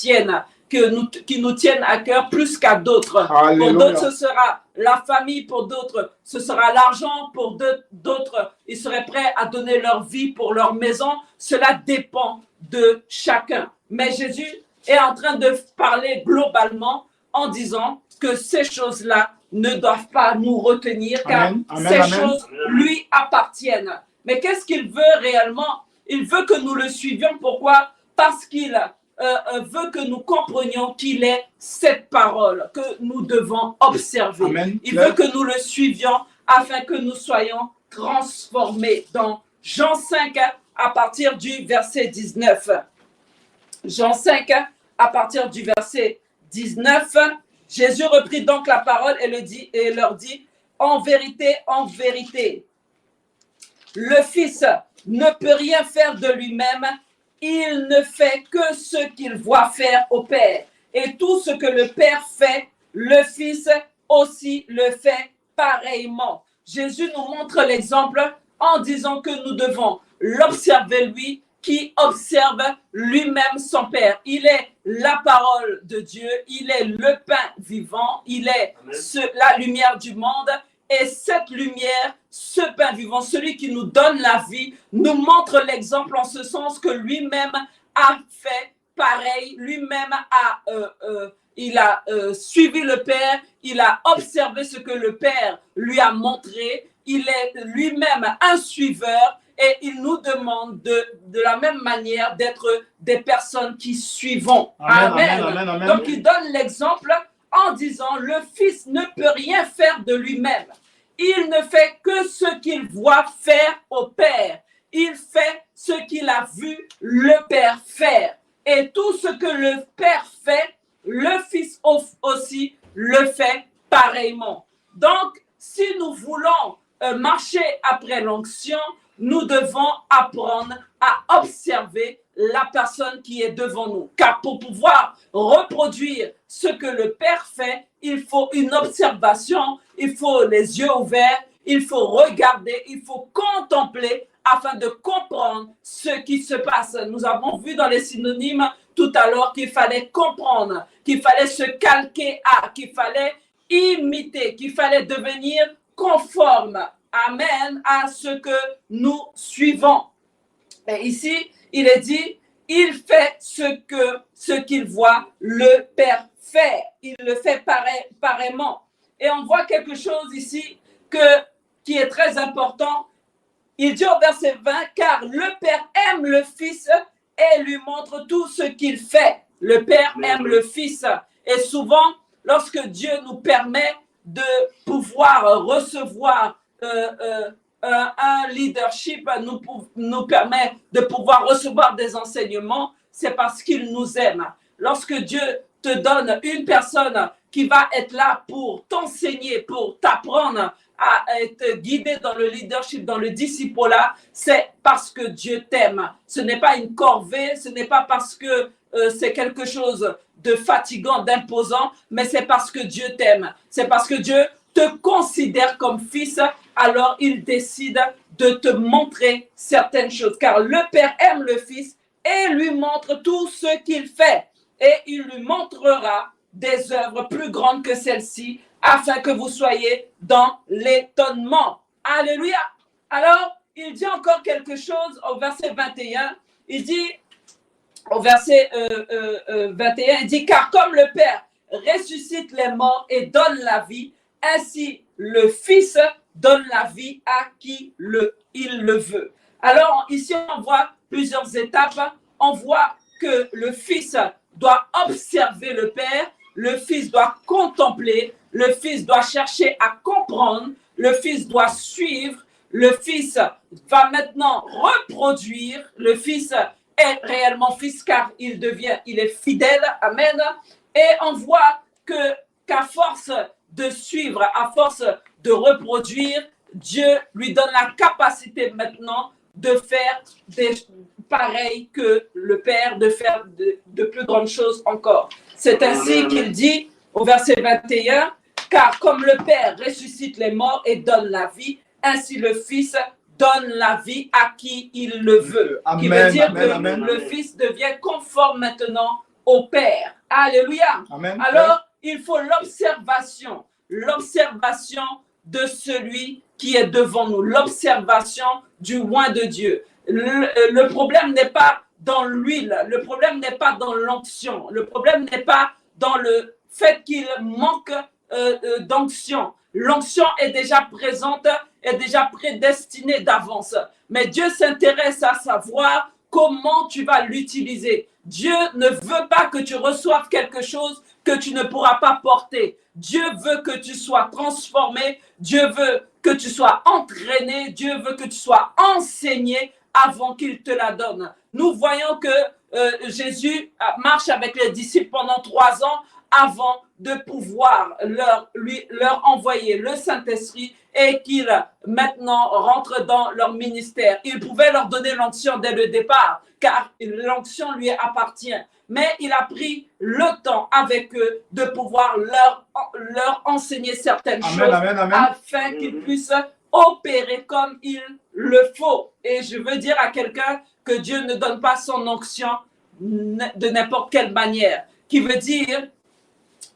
nous tiennent à cœur plus qu'à d'autres. Pour d'autres, ce sera la famille, pour d'autres, ce sera l'argent, pour d'autres, ils seraient prêts à donner leur vie pour leur maison. Cela dépend de chacun. Mais Jésus est en train de parler globalement en disant que ces choses-là ne doivent pas nous retenir car ces choses lui appartiennent. Mais qu'est-ce qu'il veut réellement? Il veut que nous le suivions. Pourquoi? Parce qu'il veut que nous comprenions qu'il est cette parole que nous devons observer. Amen. Il veut que nous le suivions afin que nous soyons transformés. Dans Jean 5, à partir du verset 19. Jean 5, à partir du verset 19, Jésus reprit donc la parole et leur dit, en vérité, le Fils ne peut rien faire de lui-même, il ne fait que ce qu'il voit faire au Père. Et tout ce que le Père fait, le Fils aussi le fait pareillement. Jésus nous montre l'exemple en disant que nous devons l'observer lui, qui observe lui-même son Père. Il est la parole de Dieu, il est le pain vivant, il est la lumière du monde. Et cette lumière, ce pain vivant, celui qui nous donne la vie, nous montre l'exemple en ce sens que lui-même a fait pareil. Lui-même il a suivi le Père, il a observé ce que le Père lui a montré. Il est lui-même un suiveur et il nous demande de la même manière d'être des personnes qui suivons. Amen. Donc il donne l'exemple en disant le Fils ne peut rien faire de lui-même. Il ne fait que ce qu'il voit faire au Père. Il fait ce qu'il a vu le Père faire. Et tout ce que le Père fait, le Fils aussi le fait pareillement. Donc, si nous voulons marcher après l'onction, nous devons apprendre à observer la personne qui est devant nous. Car pour pouvoir reproduire ce que le Père fait, il faut une observation, il faut les yeux ouverts, il faut regarder, il faut contempler afin de comprendre ce qui se passe. Nous avons vu dans les synonymes tout à l'heure qu'il fallait comprendre, qu'il fallait se calquer à, qu'il fallait imiter, qu'il fallait devenir conforme. Amen, à ce que nous suivons. Et ici, il est dit, il fait ce qu'il voit le Père faire. Il le fait pareillement. Et on voit quelque chose ici qui est très important. Il dit au verset 20, car le Père aime le Fils et lui montre tout ce qu'il fait. Le Père aime le Fils. Et souvent, lorsque Dieu nous permet de pouvoir recevoir un leadership nous permet de pouvoir recevoir des enseignements, c'est parce qu'il nous aime. Lorsque Dieu te donne une personne qui va être là pour t'enseigner, pour t'apprendre à être guidé dans le leadership, dans le disciple-là, c'est parce que Dieu t'aime. Ce n'est pas une corvée, ce n'est pas parce que c'est quelque chose de fatigant, d'imposant, mais c'est parce que Dieu t'aime. C'est parce que Dieu te considère comme fils, alors il décide de te montrer certaines choses. Car le Père aime le Fils et lui montre tout ce qu'il fait. Et il lui montrera des œuvres plus grandes que celles-ci, afin que vous soyez dans l'étonnement. Alléluia. Alors, il dit encore quelque chose au verset 21. Il dit, au verset 21, il dit, car comme le Père ressuscite les morts et donne la vie, ainsi le Fils donne la vie à qui il le veut. Alors, ici, on voit plusieurs étapes. On voit que le Fils doit observer le Père, le Fils doit contempler, le Fils doit chercher à comprendre, le Fils doit suivre, le Fils va maintenant reproduire, le Fils est réellement Fils car il est fidèle, amen. Et on voit qu'à force de suivre, à force de reproduire, Dieu lui donne la capacité maintenant de faire des pareils que le Père, de faire de plus grandes choses encore. C'est ainsi qu'il dit au verset 21, car comme le Père ressuscite les morts et donne la vie, ainsi le Fils donne la vie à qui il le veut. Amen, Qui veut dire amen, que le Fils devient conforme maintenant au Père. Alléluia. Amen. Alors, il faut l'observation de celui qui est devant nous, l'observation du oint de Dieu. Le problème n'est pas dans l'huile, le problème n'est pas dans l'onction, le problème n'est pas dans le fait qu'il manque d'onction. L'onction est déjà présente, est déjà prédestinée d'avance. Mais Dieu s'intéresse à savoir comment tu vas l'utiliser. Dieu ne veut pas que tu reçoives quelque chose que tu ne pourras pas porter. Dieu veut que tu sois transformé, Dieu veut que tu sois entraîné, Dieu veut que tu sois enseigné avant qu'il te la donne. Nous voyons que Jésus marche avec les disciples pendant 3 ans avant de pouvoir leur envoyer le Saint-Esprit et qu'ils maintenant rentrent dans leur ministère. Il pouvait leur donner l'onction dès le départ, car l'onction lui appartient. Mais il a pris le temps avec eux de pouvoir leur enseigner certaines choses afin qu'ils puissent opérer comme il le faut. Et je veux dire à quelqu'un que Dieu ne donne pas son onction de n'importe quelle manière, qui veut dire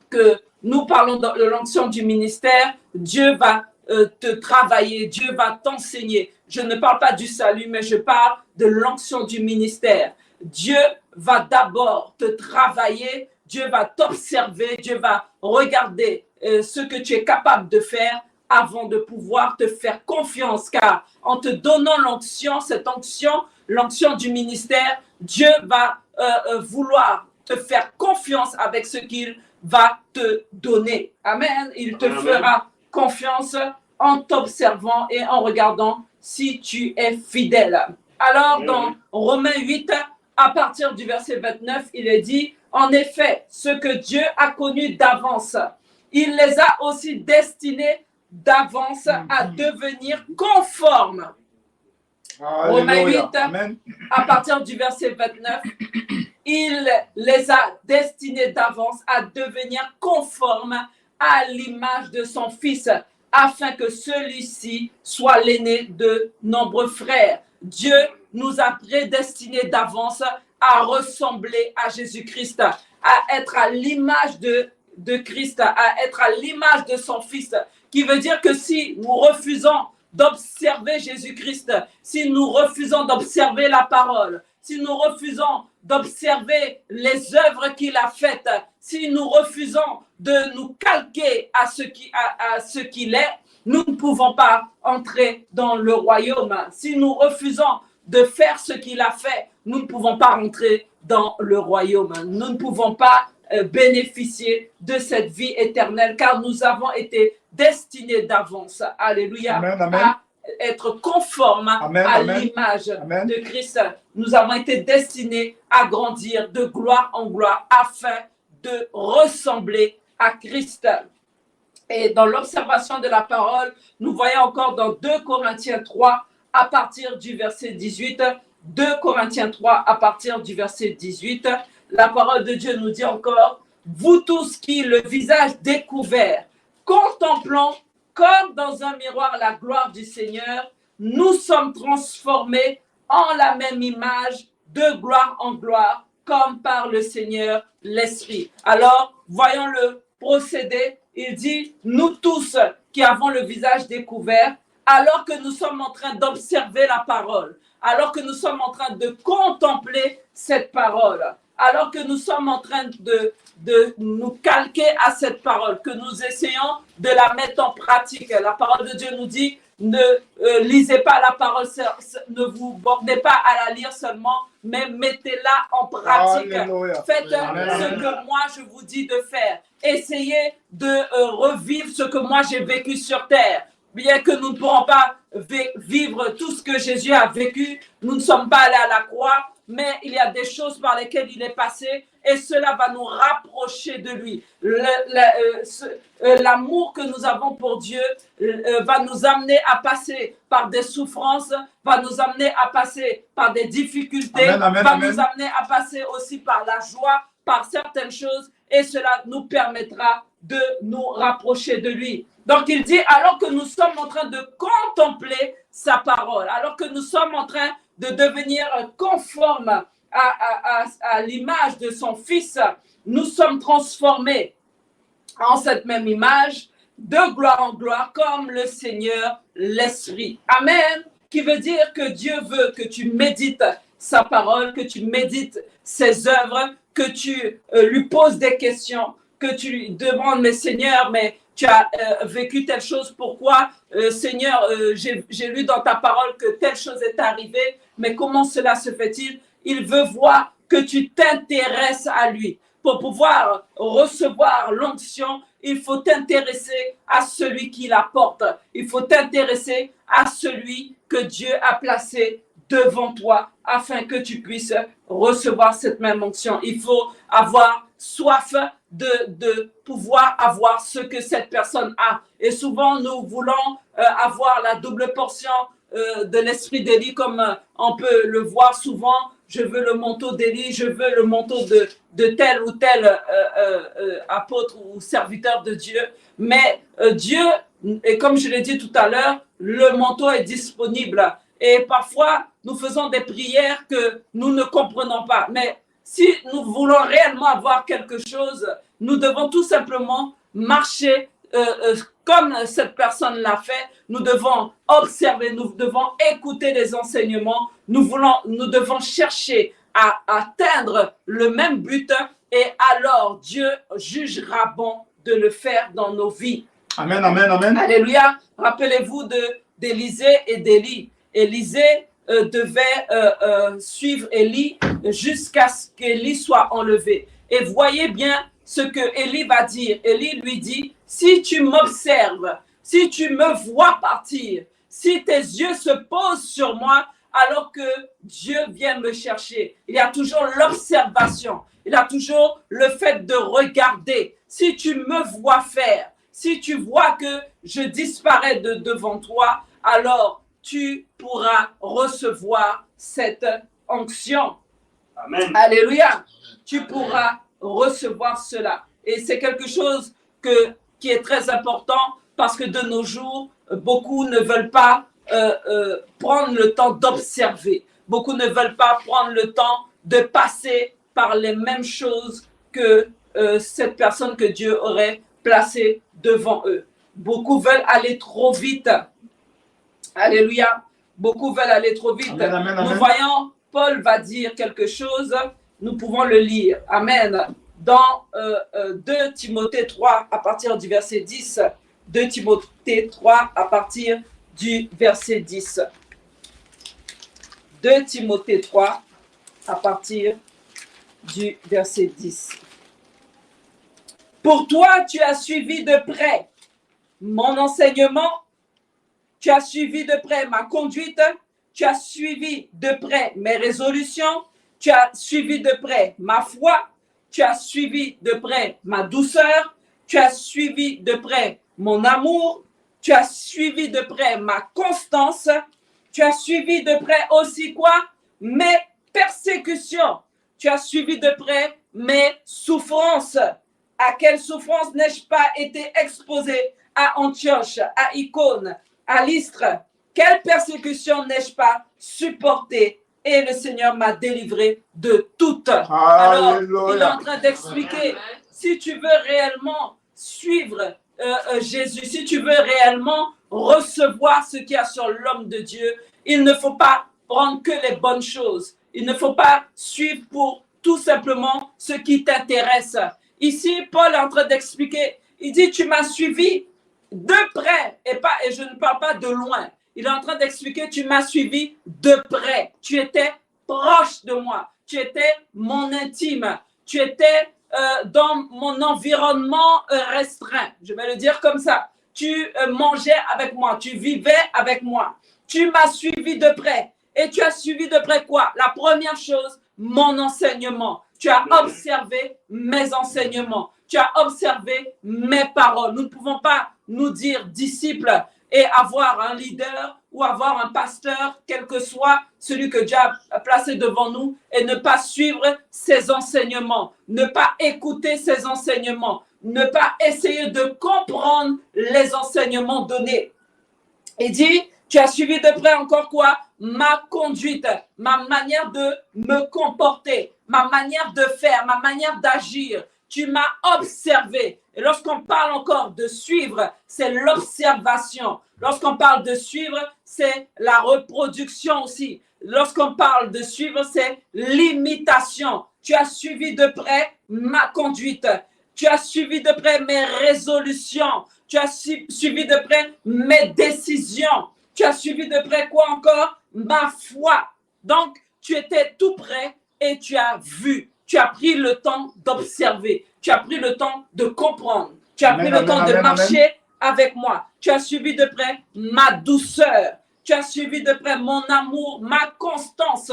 que nous parlons de l'onction du ministère, Dieu va te travailler, Dieu va t'enseigner. Je ne parle pas du salut, mais je parle de l'onction du ministère. Dieu va d'abord te travailler, Dieu va t'observer, Dieu va regarder ce que tu es capable de faire avant de pouvoir te faire confiance. Car en te donnant l'onction, cette onction, l'onction du ministère, Dieu va vouloir te faire confiance avec ce qu'il va te donner. Amen. Il te fera confiance en t'observant et en regardant si tu es fidèle. Alors, dans Romains 8, à partir du verset 29, il est dit, en effet, ce que Dieu a connu d'avance, il les a aussi destinés d'avance à devenir conformes. Romains 8, à partir du verset 29, il les a destinés d'avance à devenir conformes à l'image de son Fils, afin que celui-ci soit l'aîné de nombreux frères. Dieu nous a prédestinés d'avance à ressembler à Jésus-Christ, à être à l'image de Christ, à être à l'image de son Fils, qui veut dire que si nous refusons d'observer Jésus-Christ, si nous refusons d'observer la parole, si nous refusons d'observer les œuvres qu'il a faites, si nous refusons de nous calquer à ce qu'il est, nous ne pouvons pas entrer dans le royaume. Si nous refusons de faire ce qu'il a fait, nous ne pouvons pas entrer dans le royaume. Nous ne pouvons pas bénéficier de cette vie éternelle, car nous avons été destinés d'avance, alléluia, Amen. à être conformes Amen, à amen. l'image Amen. de Christ. Nous avons été destinés à grandir de gloire en gloire afin de ressembler à Christ. Et dans l'observation de la parole, nous voyons encore dans 2 Corinthiens 3 à partir du verset 18, 2 Corinthiens 3 à partir du verset 18, la parole de Dieu nous dit encore, vous tous qui, le visage découvert, contemplant comme dans un miroir la gloire du Seigneur, nous sommes transformés en la même image de gloire en gloire, comme par le Seigneur l'Esprit. Alors, voyons le procédé. Il dit, nous tous qui avons le visage découvert, alors que nous sommes en train d'observer la parole, alors que nous sommes en train de contempler cette parole, alors que nous sommes en train de nous calquer à cette parole, que nous essayons de la mettre en pratique. La parole de Dieu nous dit, ne lisez pas la parole, ne vous bornez pas à la lire seulement, mais mettez-la en pratique. Alléluia. Faites Amen. ce que moi je vous dis de faire. Essayez de revivre ce que moi j'ai vécu sur terre. Bien que nous ne pourrons pas vivre tout ce que Jésus a vécu, nous ne sommes pas allés à la croix, mais il y a des choses par lesquelles il est passé et cela va nous rapprocher de lui. L'amour que nous avons pour Dieu va nous amener à passer par des souffrances, va nous amener à passer par des difficultés, Amen, amen, va amen. nous amener à passer aussi par la joie, par certaines choses et cela nous permettra de nous rapprocher de lui. Donc il dit, alors que nous sommes en train de contempler sa parole, alors que nous sommes en train de devenir conformes à l'image de son Fils, nous sommes transformés en cette même image de gloire en gloire comme le Seigneur l'Esprit. Amen. Qui veut dire que Dieu veut que tu médites sa parole, que tu médites ses œuvres, que tu lui poses des questions, que tu lui demandes, mais Seigneur, mais tu as vécu telle chose, pourquoi Seigneur, j'ai lu dans ta parole que telle chose est arrivée, mais comment cela se fait-il? Il veut voir que tu t'intéresses à lui. Pour pouvoir recevoir l'onction, il faut t'intéresser à celui qui la porte. Il faut t'intéresser à celui que Dieu a placé devant toi afin que tu puisses recevoir cette même onction. Il faut avoir soif de pouvoir avoir ce que cette personne a. Et souvent, nous voulons avoir la double portion de l'esprit d'Élie, comme on peut le voir souvent. Je veux le manteau d'Élie, je veux le manteau de tel ou tel apôtre ou serviteur de Dieu. Mais Dieu, et comme je l'ai dit tout à l'heure, le manteau est disponible. Et parfois, nous faisons des prières que nous ne comprenons pas. Mais si nous voulons réellement avoir quelque chose, nous devons tout simplement marcher comme cette personne l'a fait. Nous devons observer, nous devons écouter les enseignements. Nous devons chercher à atteindre le même but et alors Dieu jugera bon de le faire dans nos vies. Amen, amen, amen. Alléluia. Rappelez-vous d'Élisée et d'Élie. Élisée devait suivre Élie jusqu'à ce qu'Élie soit enlevé. Et voyez bien ce que Élie va dire. Élie lui dit, si tu m'observes, si tu me vois partir, si tes yeux se posent sur moi, alors que Dieu vient me chercher. Il y a toujours l'observation. Il y a toujours le fait de regarder. Si tu me vois faire, si tu vois que je disparais devant toi, alors tu pourras recevoir cette onction. Amen. Alléluia. Tu pourras recevoir cela. Et c'est quelque chose qui est très important parce que de nos jours, beaucoup ne veulent pas prendre le temps d'observer. Beaucoup ne veulent pas prendre le temps de passer par les mêmes choses que cette personne que Dieu aurait placée devant eux. Beaucoup veulent aller trop vite. Alléluia. Beaucoup veulent aller trop vite. Amen, amen, amen. Nous voyons, Paul va dire quelque chose. Nous pouvons le lire. Amen. Dans 2 Timothée 3, à partir du verset 10. 2 Timothée 3, à partir du verset 10. 2 Timothée 3, à partir du verset 10. Pour toi, tu as suivi de près mon enseignement, Tu as suivi de près ma conduite. Tu as suivi de près mes résolutions. Tu as suivi de près ma foi. Tu as suivi de près ma douceur. Tu as suivi de près mon amour. Tu as suivi de près ma constance. Tu as suivi de près aussi quoi? Mes persécutions. Tu as suivi de près mes souffrances. À quelle souffrance n'ai-je pas été exposé à Antioche, à Icône, à Lystre? Quelle persécution n'ai-je pas supportée? Et le Seigneur m'a délivré de toutes. Alors, il est en train d'expliquer, si tu veux réellement suivre Jésus, si tu veux réellement recevoir ce qu'il y a sur l'homme de Dieu, il ne faut pas prendre que les bonnes choses. Il ne faut pas suivre pour tout simplement ce qui t'intéresse. Ici, Paul est en train d'expliquer. Il dit, tu m'as suivi de près et je ne parle pas de loin. Il est en train d'expliquer, tu m'as suivi de près. Tu étais proche de moi. Tu étais mon intime. Tu étais dans mon environnement restreint. Je vais le dire comme ça. Tu mangeais avec moi. Tu vivais avec moi. Tu m'as suivi de près. Et tu as suivi de près quoi? La première chose, mon enseignement. Tu as observé mes enseignements. Tu as observé mes paroles. Nous ne pouvons pas nous dire disciples et avoir un leader ou avoir un pasteur, quel que soit celui que Dieu a placé devant nous, et ne pas suivre ses enseignements, ne pas écouter ses enseignements, ne pas essayer de comprendre les enseignements donnés. Il dit, tu as suivi de près encore quoi? Ma conduite, ma manière de me comporter, ma manière de faire, ma manière d'agir. Tu m'as observé. Et lorsqu'on parle encore de suivre, c'est l'observation. Lorsqu'on parle de suivre, c'est la reproduction aussi. Lorsqu'on parle de suivre, c'est l'imitation. Tu as suivi de près ma conduite. Tu as suivi de près mes résolutions. Tu as suivi de près mes décisions. Tu as suivi de près quoi encore? Ma foi. Donc, tu étais tout près et tu as vu. Tu as pris le temps d'observer. Tu as pris le temps de comprendre. Tu as pris le temps de marcher avec moi. Tu as suivi de près ma douceur. Tu as suivi de près mon amour, ma constance,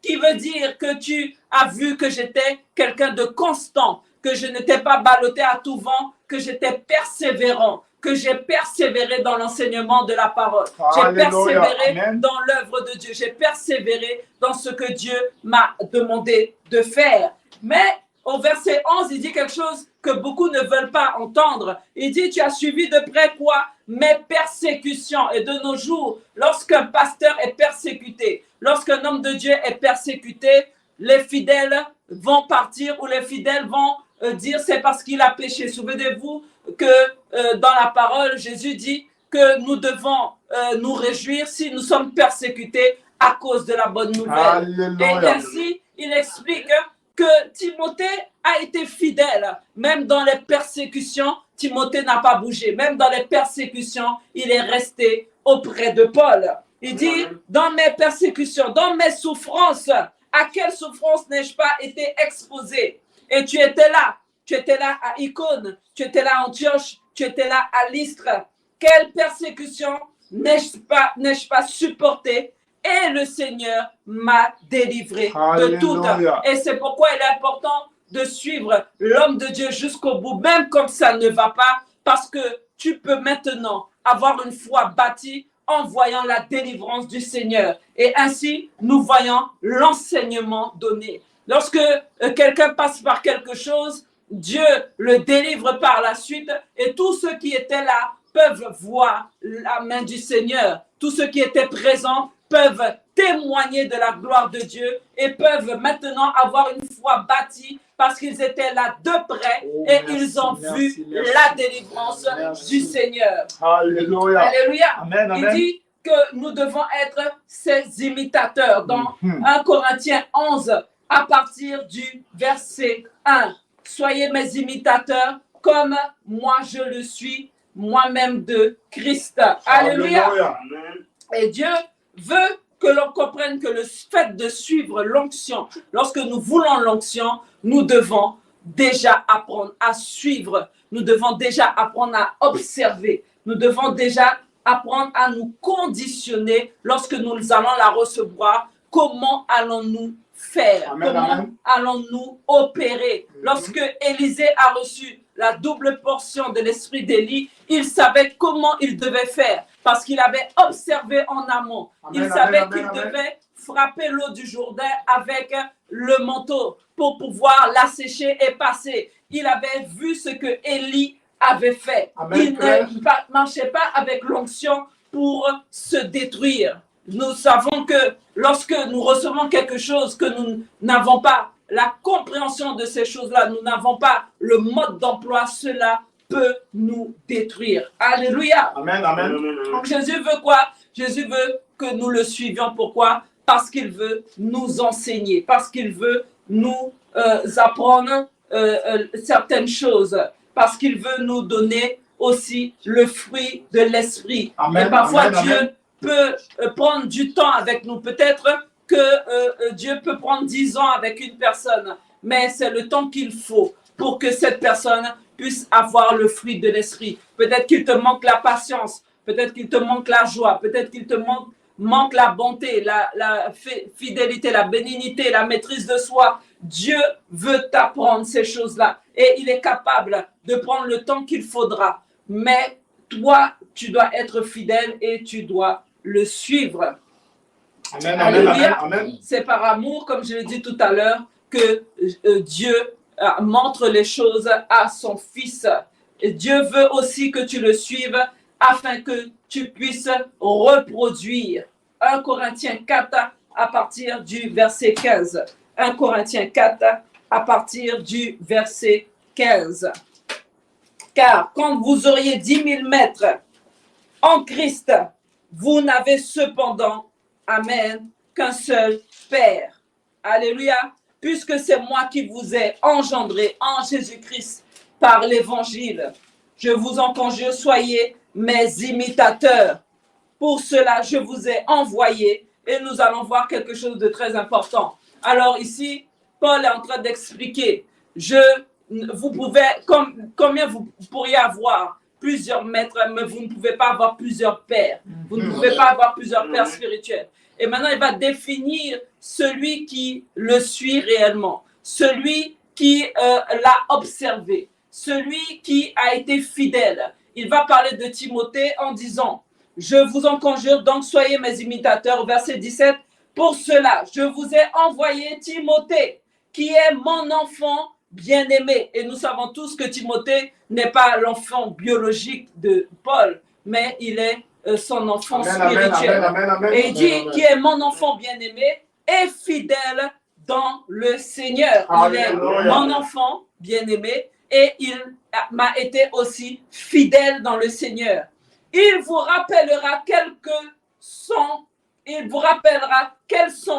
qui veut dire que tu as vu que j'étais quelqu'un de constant, que je n'étais pas ballotté à tout vent, que j'étais persévérant, que j'ai persévéré dans l'enseignement de la parole. J'ai persévéré dans l'œuvre de Dieu. J'ai persévéré dans ce que Dieu m'a demandé de faire. Mais au verset 11, il dit quelque chose que beaucoup ne veulent pas entendre. Il dit, tu as suivi de près quoi? Mes persécutions. Et de nos jours, lorsqu'un pasteur est persécuté, lorsqu'un homme de Dieu est persécuté, les fidèles vont partir ou les fidèles vont dire c'est parce qu'il a péché. Souvenez-vous que dans la parole, Jésus dit que nous devons nous réjouir si nous sommes persécutés à cause de la bonne nouvelle. Alléluia. Et ainsi, il explique que Timothée a été fidèle. Même dans les persécutions, Timothée n'a pas bougé. Même dans les persécutions, il est resté auprès de Paul. Il dit, dans mes persécutions, dans mes souffrances, à quelle souffrance n'ai-je pas été exposé? Et tu étais là. Tu étais là à Icône. Tu étais là à Antioche. Tu étais là à Lystre. Quelle persécution n'ai-je pas supporté? Et le Seigneur m'a délivré de tout. Et c'est pourquoi il est important de suivre l'homme de Dieu jusqu'au bout, même comme ça ne va pas, parce que tu peux maintenant avoir une foi bâtie en voyant la délivrance du Seigneur. Et ainsi, nous voyons l'enseignement donné. Lorsque quelqu'un passe par quelque chose, Dieu le délivre par la suite et tous ceux qui étaient là peuvent voir la main du Seigneur. Tous ceux qui étaient présents peuvent témoigner de la gloire de Dieu et peuvent maintenant avoir une foi bâtie parce qu'ils étaient là de près et ils ont vu la délivrance du Seigneur. Alléluia. Alléluia. Amen, amen. Il dit que nous devons être ses imitateurs. Dans 1 Corinthiens 11, à partir du verset 1. Soyez mes imitateurs comme moi je le suis, moi-même de Christ. Alléluia. Et Dieu veut que l'on comprenne que le fait de suivre l'onction, lorsque nous voulons l'onction, nous devons déjà apprendre à suivre. Nous devons déjà apprendre à observer. Nous devons déjà apprendre à nous conditionner lorsque nous allons la recevoir. Comment allons-nous faire? Amen, Comment amen. allons-nous opérer? Lorsque Élisée a reçu la double portion de l'esprit d'Élie, il savait comment il devait faire parce qu'il avait observé en amont. Amen, Il savait amen, qu'il amen, amen. devait frapper l'eau du Jourdain avec le manteau pour pouvoir l'assécher et passer. Il avait vu ce que Élie avait fait. Amen, Il ne marchait pas avec l'onction pour se détruire. Nous savons que lorsque nous recevons quelque chose que nous n'avons pas la compréhension de ces choses-là, nous n'avons pas le mode d'emploi, cela peut nous détruire. Alléluia. Amen, amen. Donc Jésus veut quoi? Jésus veut que nous le suivions. Pourquoi? Parce qu'il veut nous enseigner, parce qu'il veut nous apprendre certaines choses, parce qu'il veut nous donner aussi le fruit de l'esprit. Amen, Et parfois amen, Dieu amen. peut prendre du temps avec nous. Peut-être que Dieu peut prendre 10 ans avec une personne, mais c'est le temps qu'il faut pour que cette personne puisse avoir le fruit de l'esprit. Peut-être qu'il te manque la patience, peut-être qu'il te manque la joie, peut-être qu'il te manque la bonté, la fidélité, la bénignité, la maîtrise de soi. Dieu veut t'apprendre ces choses-là et il est capable de prendre le temps qu'il faudra. Mais toi, tu dois être fidèle et tu dois le suivre. Amen, amen, amen, Alléluia. amen. C'est par amour, comme je l'ai dit tout à l'heure, que Dieu montre les choses à son Fils. Et Dieu veut aussi que tu le suives afin que tu puisses reproduire. 1 Corinthiens 4 à partir du verset 15. 1 Corinthiens 4 à partir du verset 15. Car quand vous auriez 10 000 mètres en Christ, vous n'avez cependant, amen, qu'un seul Père. Alléluia. Puisque c'est moi qui vous ai engendré en Jésus-Christ par l'évangile, je vous en conjure, soyez mes imitateurs. Pour cela, je vous ai envoyé et nous allons voir quelque chose de très important. Alors ici, Paul est en train d'expliquer, vous pouvez, combien vous pourriez avoir plusieurs maîtres, mais vous ne pouvez pas avoir plusieurs pères. Vous ne pouvez pas avoir plusieurs pères spirituels. Et maintenant, il va définir celui qui le suit réellement, celui qui l'a observé, celui qui a été fidèle. Il va parler de Timothée en disant, je vous en conjure, donc soyez mes imitateurs. Verset 17, pour cela, je vous ai envoyé Timothée, qui est mon enfant bien-aimé. Et nous savons tous que Timothée n'est pas l'enfant biologique de Paul, mais il est son enfant spirituel. Amen, amen, Et il dit, amen. qui est mon enfant bien-aimé et fidèle dans le Seigneur. Il est Alléluia. mon enfant bien-aimé et il m'a été aussi fidèle dans le Seigneur. Il vous rappellera quelles sont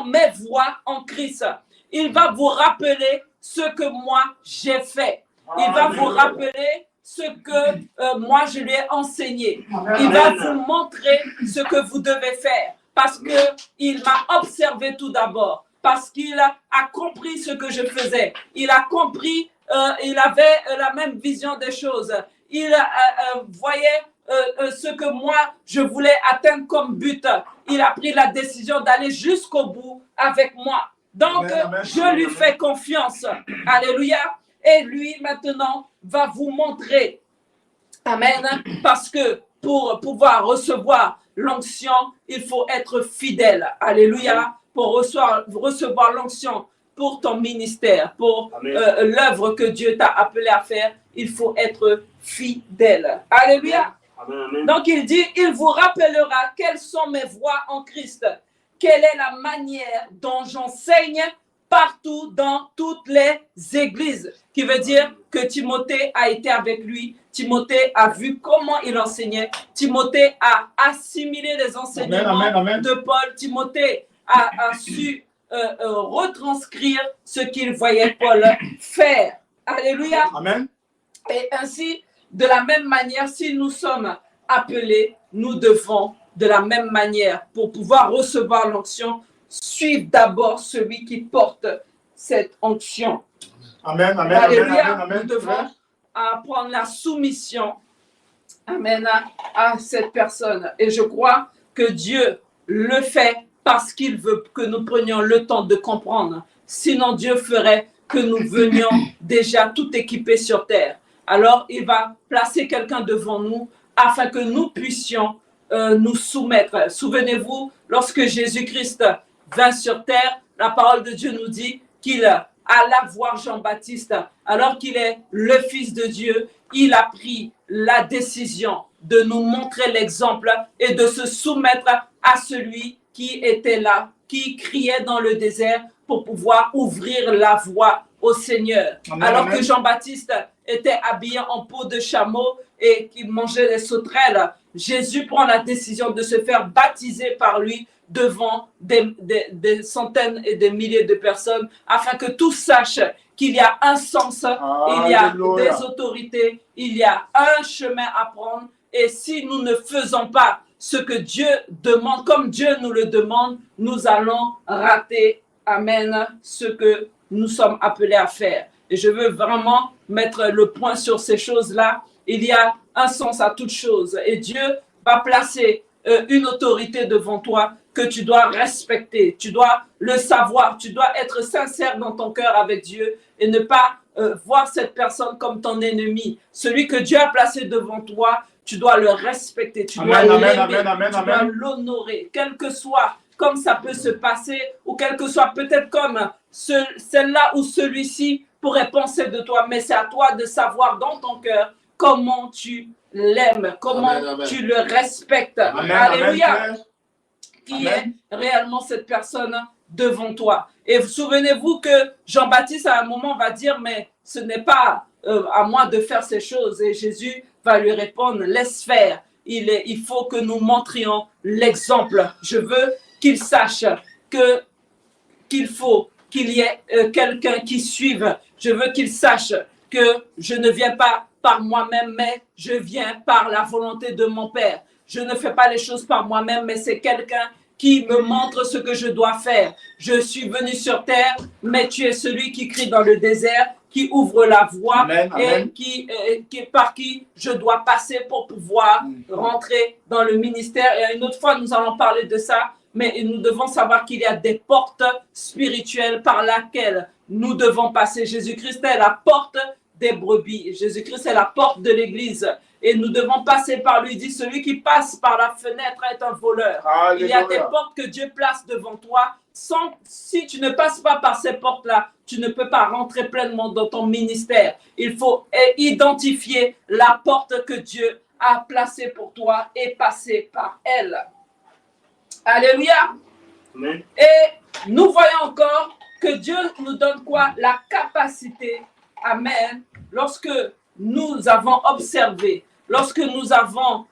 mes voies en Christ. Il va vous rappeler ce que moi j'ai fait. Il va vous rappeler ce que moi je lui ai enseigné. Il va vous montrer ce que vous devez faire parce qu'il m'a observé tout d'abord, parce qu'il a compris ce que je faisais. Il a compris, il avait la même vision des choses. Il voyait ce que moi je voulais atteindre comme but. Il a pris la décision d'aller jusqu'au bout avec moi. Donc, je lui fais confiance. Alléluia. Et lui, maintenant, va vous montrer. Amen. Parce que pour pouvoir recevoir l'onction, il faut être fidèle. Alléluia. Pour recevoir l'onction pour ton ministère, pour l'œuvre que Dieu t'a appelé à faire, il faut être fidèle. Alléluia. Amen. Donc il dit, il vous rappellera quelles sont mes voies en Christ. Quelle est la manière dont j'enseigne partout dans toutes les églises. Qui veut dire que Timothée a été avec lui. Timothée a vu comment il enseignait. Timothée a assimilé les enseignements de Paul. Timothée a su retranscrire ce qu'il voyait Paul faire. Alléluia. Amen. Et ainsi, de la même manière, si nous sommes appelés, nous devons, de la même manière, pour pouvoir recevoir l'onction, suivre d'abord celui qui porte cette onction. Amen, amen, Alléluia. amen, amen, Nous devons apprendre la soumission Amen à cette personne. Et je crois que Dieu le fait parce qu'il veut que nous prenions le temps de comprendre. Sinon, Dieu ferait que nous venions déjà tout équipés sur terre. Alors, il va placer quelqu'un devant nous afin que nous puissions nous soumettre. Souvenez-vous, lorsque Jésus-Christ vint sur terre, la parole de Dieu nous dit qu'il alla voir Jean-Baptiste. Alors qu'il est le Fils de Dieu, il a pris la décision de nous montrer l'exemple et de se soumettre à celui qui était là, qui criait dans le désert pour pouvoir ouvrir la voie au Seigneur. Amen, Alors amen. que Jean-Baptiste était habillé en peau de chameau et qu'il mangeait des sauterelles, Jésus prend la décision de se faire baptiser par lui devant des centaines et des milliers de personnes afin que tous sachent qu'il y a un sens, il y a Alléluia. des autorités, il y a un chemin à prendre. Et si nous ne faisons pas ce que Dieu demande, comme Dieu nous le demande, nous allons rater, amen, ce que nous sommes appelés à faire. Et je veux vraiment mettre le point sur ces choses-là. Il y a un sens à toute chose. Et Dieu va placer une autorité devant toi que tu dois respecter. Tu dois le savoir. Tu dois être sincère dans ton cœur avec Dieu et ne pas voir cette personne comme ton ennemi. Celui que Dieu a placé devant toi, tu dois le respecter. Tu dois l'aimer. Tu dois l'honorer. Quel que soit comme ça peut se passer ou quel que soit peut-être comme celle-là ou celui-ci pourrait penser de toi. Mais c'est à toi de savoir dans ton cœur comment tu l'aimes, comment tu le respectes. Alléluia. Qui est réellement cette personne devant toi. Et souvenez-vous que Jean-Baptiste, à un moment, va dire, mais ce n'est pas à moi de faire ces choses. Et Jésus va lui répondre, laisse faire. Il faut que nous montrions l'exemple. Je veux qu'il sache qu'il faut qu'il y ait quelqu'un qui suive. Je veux qu'il sache que je ne viens pas par moi-même, mais je viens par la volonté de mon Père. Je ne fais pas les choses par moi-même, mais c'est quelqu'un qui me montre ce que je dois faire. Je suis venu sur terre, mais tu es celui qui crie dans le désert, qui ouvre la voie et par qui je dois passer pour pouvoir rentrer dans le ministère. Et une autre fois, nous allons parler de ça, mais nous devons savoir qu'il y a des portes spirituelles par lesquelles nous devons passer. Jésus-Christ est la porte des brebis. Jésus-Christ est la porte de l'église. Et nous devons passer par lui. Il dit, celui qui passe par la fenêtre est un voleur. Alléluia. Il y a des portes que Dieu place devant toi. Si tu ne passes pas par ces portes-là, tu ne peux pas rentrer pleinement dans ton ministère. Il faut identifier la porte que Dieu a placée pour toi et passer par elle. Alléluia. Amen. Et nous voyons encore que Dieu nous donne quoi? La capacité, amen, lorsque nous avons observé, lorsque nous avons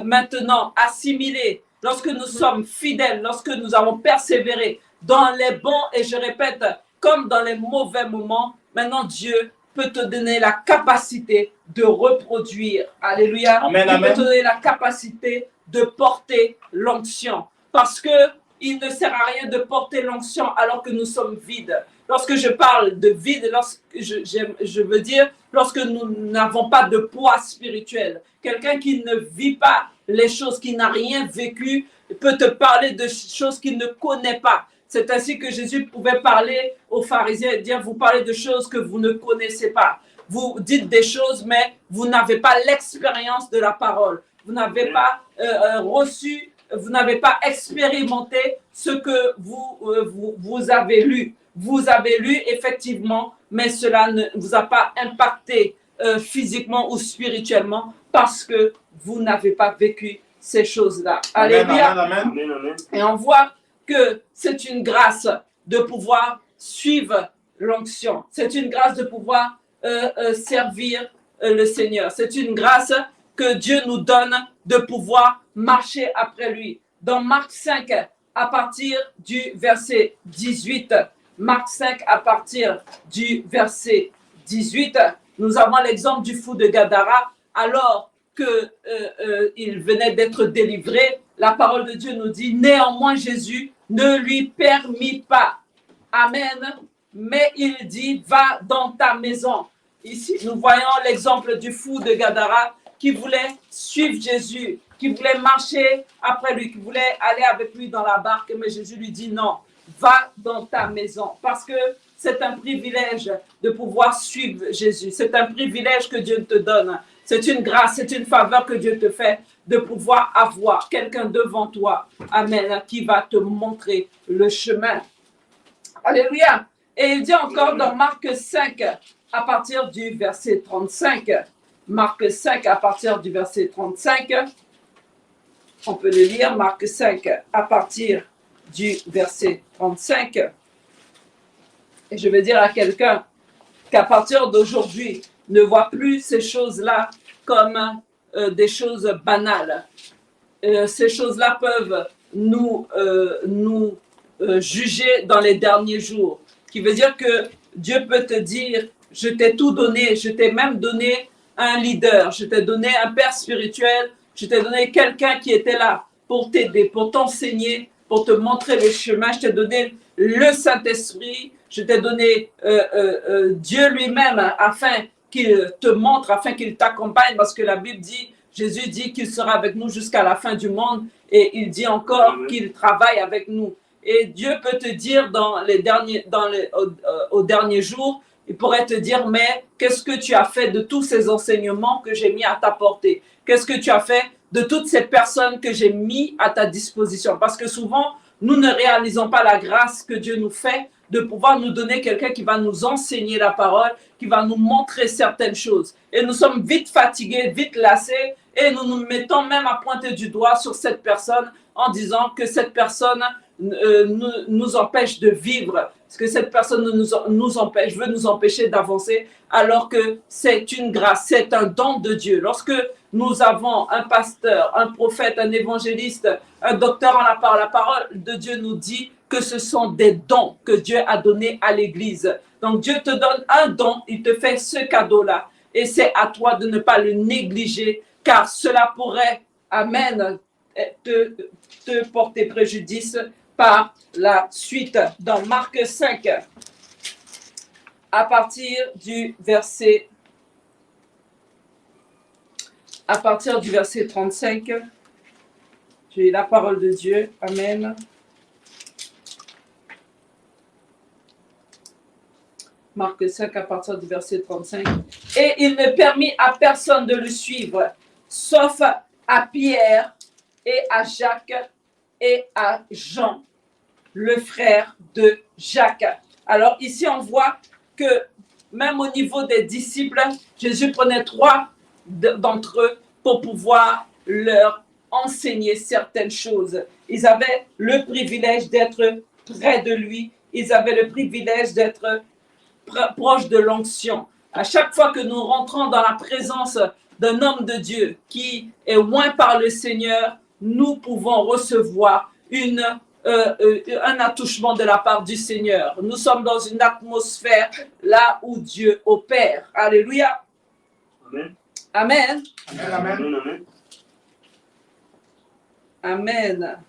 maintenant assimilé, lorsque nous sommes fidèles, lorsque nous avons persévéré dans les bons, et je répète, comme dans les mauvais moments, maintenant Dieu peut te donner la capacité de reproduire. Alléluia. Amen, Il amen. peut te donner la capacité de porter l'onction. Parce que il ne sert à rien de porter l'onction alors que nous sommes vides. Lorsque je parle de vide, je veux dire lorsque nous n'avons pas de poids spirituel. Quelqu'un qui ne vit pas les choses, qui n'a rien vécu, peut te parler de choses qu'il ne connaît pas. C'est ainsi que Jésus pouvait parler aux pharisiens et dire, vous parlez de choses que vous ne connaissez pas. Vous dites des choses, mais vous n'avez pas l'expérience de la parole. Vous n'avez pas reçu, vous n'avez pas expérimenté ce que vous avez lu. Vous avez lu effectivement, mais cela ne vous a pas impacté physiquement ou spirituellement parce que vous n'avez pas vécu ces choses-là. Alléluia. Amen. Amen, amen. Et on voit que c'est une grâce de pouvoir suivre l'onction. C'est une grâce de pouvoir servir le Seigneur. C'est une grâce que Dieu nous donne de pouvoir marcher après lui. Dans Marc 5, à partir du verset 18, Marc 5, à partir du verset 18, nous avons l'exemple du fou de Gadara. Alors qu'il venait d'être délivré, la parole de Dieu nous dit, néanmoins Jésus ne lui permit pas. Amen. Mais il dit, va dans ta maison. Ici, nous voyons l'exemple du fou de Gadara qui voulaient suivre Jésus, qui voulaient marcher après lui, qui voulaient aller avec lui dans la barque. Mais Jésus lui dit non, va dans ta maison. Parce que c'est un privilège de pouvoir suivre Jésus. C'est un privilège que Dieu te donne. C'est une grâce, c'est une faveur que Dieu te fait de pouvoir avoir quelqu'un devant toi, amen, qui va te montrer le chemin. Alléluia. Et il dit encore dans Marc 5, à partir du verset 35, Marc 5, à partir du verset 35, on peut le lire, Marc 5, à partir du verset 35. Et je vais dire à quelqu'un qu'à partir d'aujourd'hui, ne voit plus ces choses-là comme des choses banales. Ces choses-là peuvent nous juger dans les derniers jours. Qui veut dire que Dieu peut te dire, je t'ai tout donné, je t'ai même donné un leader, je t'ai donné un père spirituel, je t'ai donné quelqu'un qui était là pour t'aider, pour t'enseigner, pour te montrer le chemin. Je t'ai donné le Saint-Esprit, je t'ai donné Dieu lui-même afin qu'il te montre, afin qu'il t'accompagne, parce que la Bible dit, Jésus dit qu'il sera avec nous jusqu'à la fin du monde, et il dit encore qu'il travaille avec nous. Et Dieu peut te dire au dernier jour, il pourrait te dire, mais qu'est-ce que tu as fait de tous ces enseignements que j'ai mis à ta portée? Qu'est-ce que tu as fait de toutes ces personnes que j'ai mis à ta disposition? Parce que souvent, nous ne réalisons pas la grâce que Dieu nous fait de pouvoir nous donner quelqu'un qui va nous enseigner la parole, qui va nous montrer certaines choses. Et nous sommes vite fatigués, vite lassés, et nous nous mettons même à pointer du doigt sur cette personne en disant que cette personne nous empêche de vivre, parce que cette personne veut nous empêcher d'avancer, alors que c'est une grâce, c'est un don de Dieu. Lorsque nous avons un pasteur, un prophète, un évangéliste, un docteur en la parole de Dieu nous dit que ce sont des dons que Dieu a donnés à l'Église. Donc Dieu te donne un don, il te fait ce cadeau-là, et c'est à toi de ne pas le négliger, car cela pourrait, amen, te porter préjudice par la suite. Dans Marc 5, à partir du verset 35, j'ai la parole de Dieu. Amen. Marc 5, à partir du verset 35. Et il ne permit à personne de le suivre, sauf à Pierre et à Jacques et à Jean, le frère de Jacques. Alors ici, on voit que même au niveau des disciples, Jésus prenait 3 d'entre eux pour pouvoir leur enseigner certaines choses. Ils avaient le privilège d'être près de lui. Ils avaient le privilège d'être proche de l'onction. À chaque fois que nous rentrons dans la présence d'un homme de Dieu qui est oint par le Seigneur, nous pouvons recevoir un attouchement de la part du Seigneur. Nous sommes dans une atmosphère là où Dieu opère. Alléluia. Amen. Amen. Amen, amen. Amen. Amen.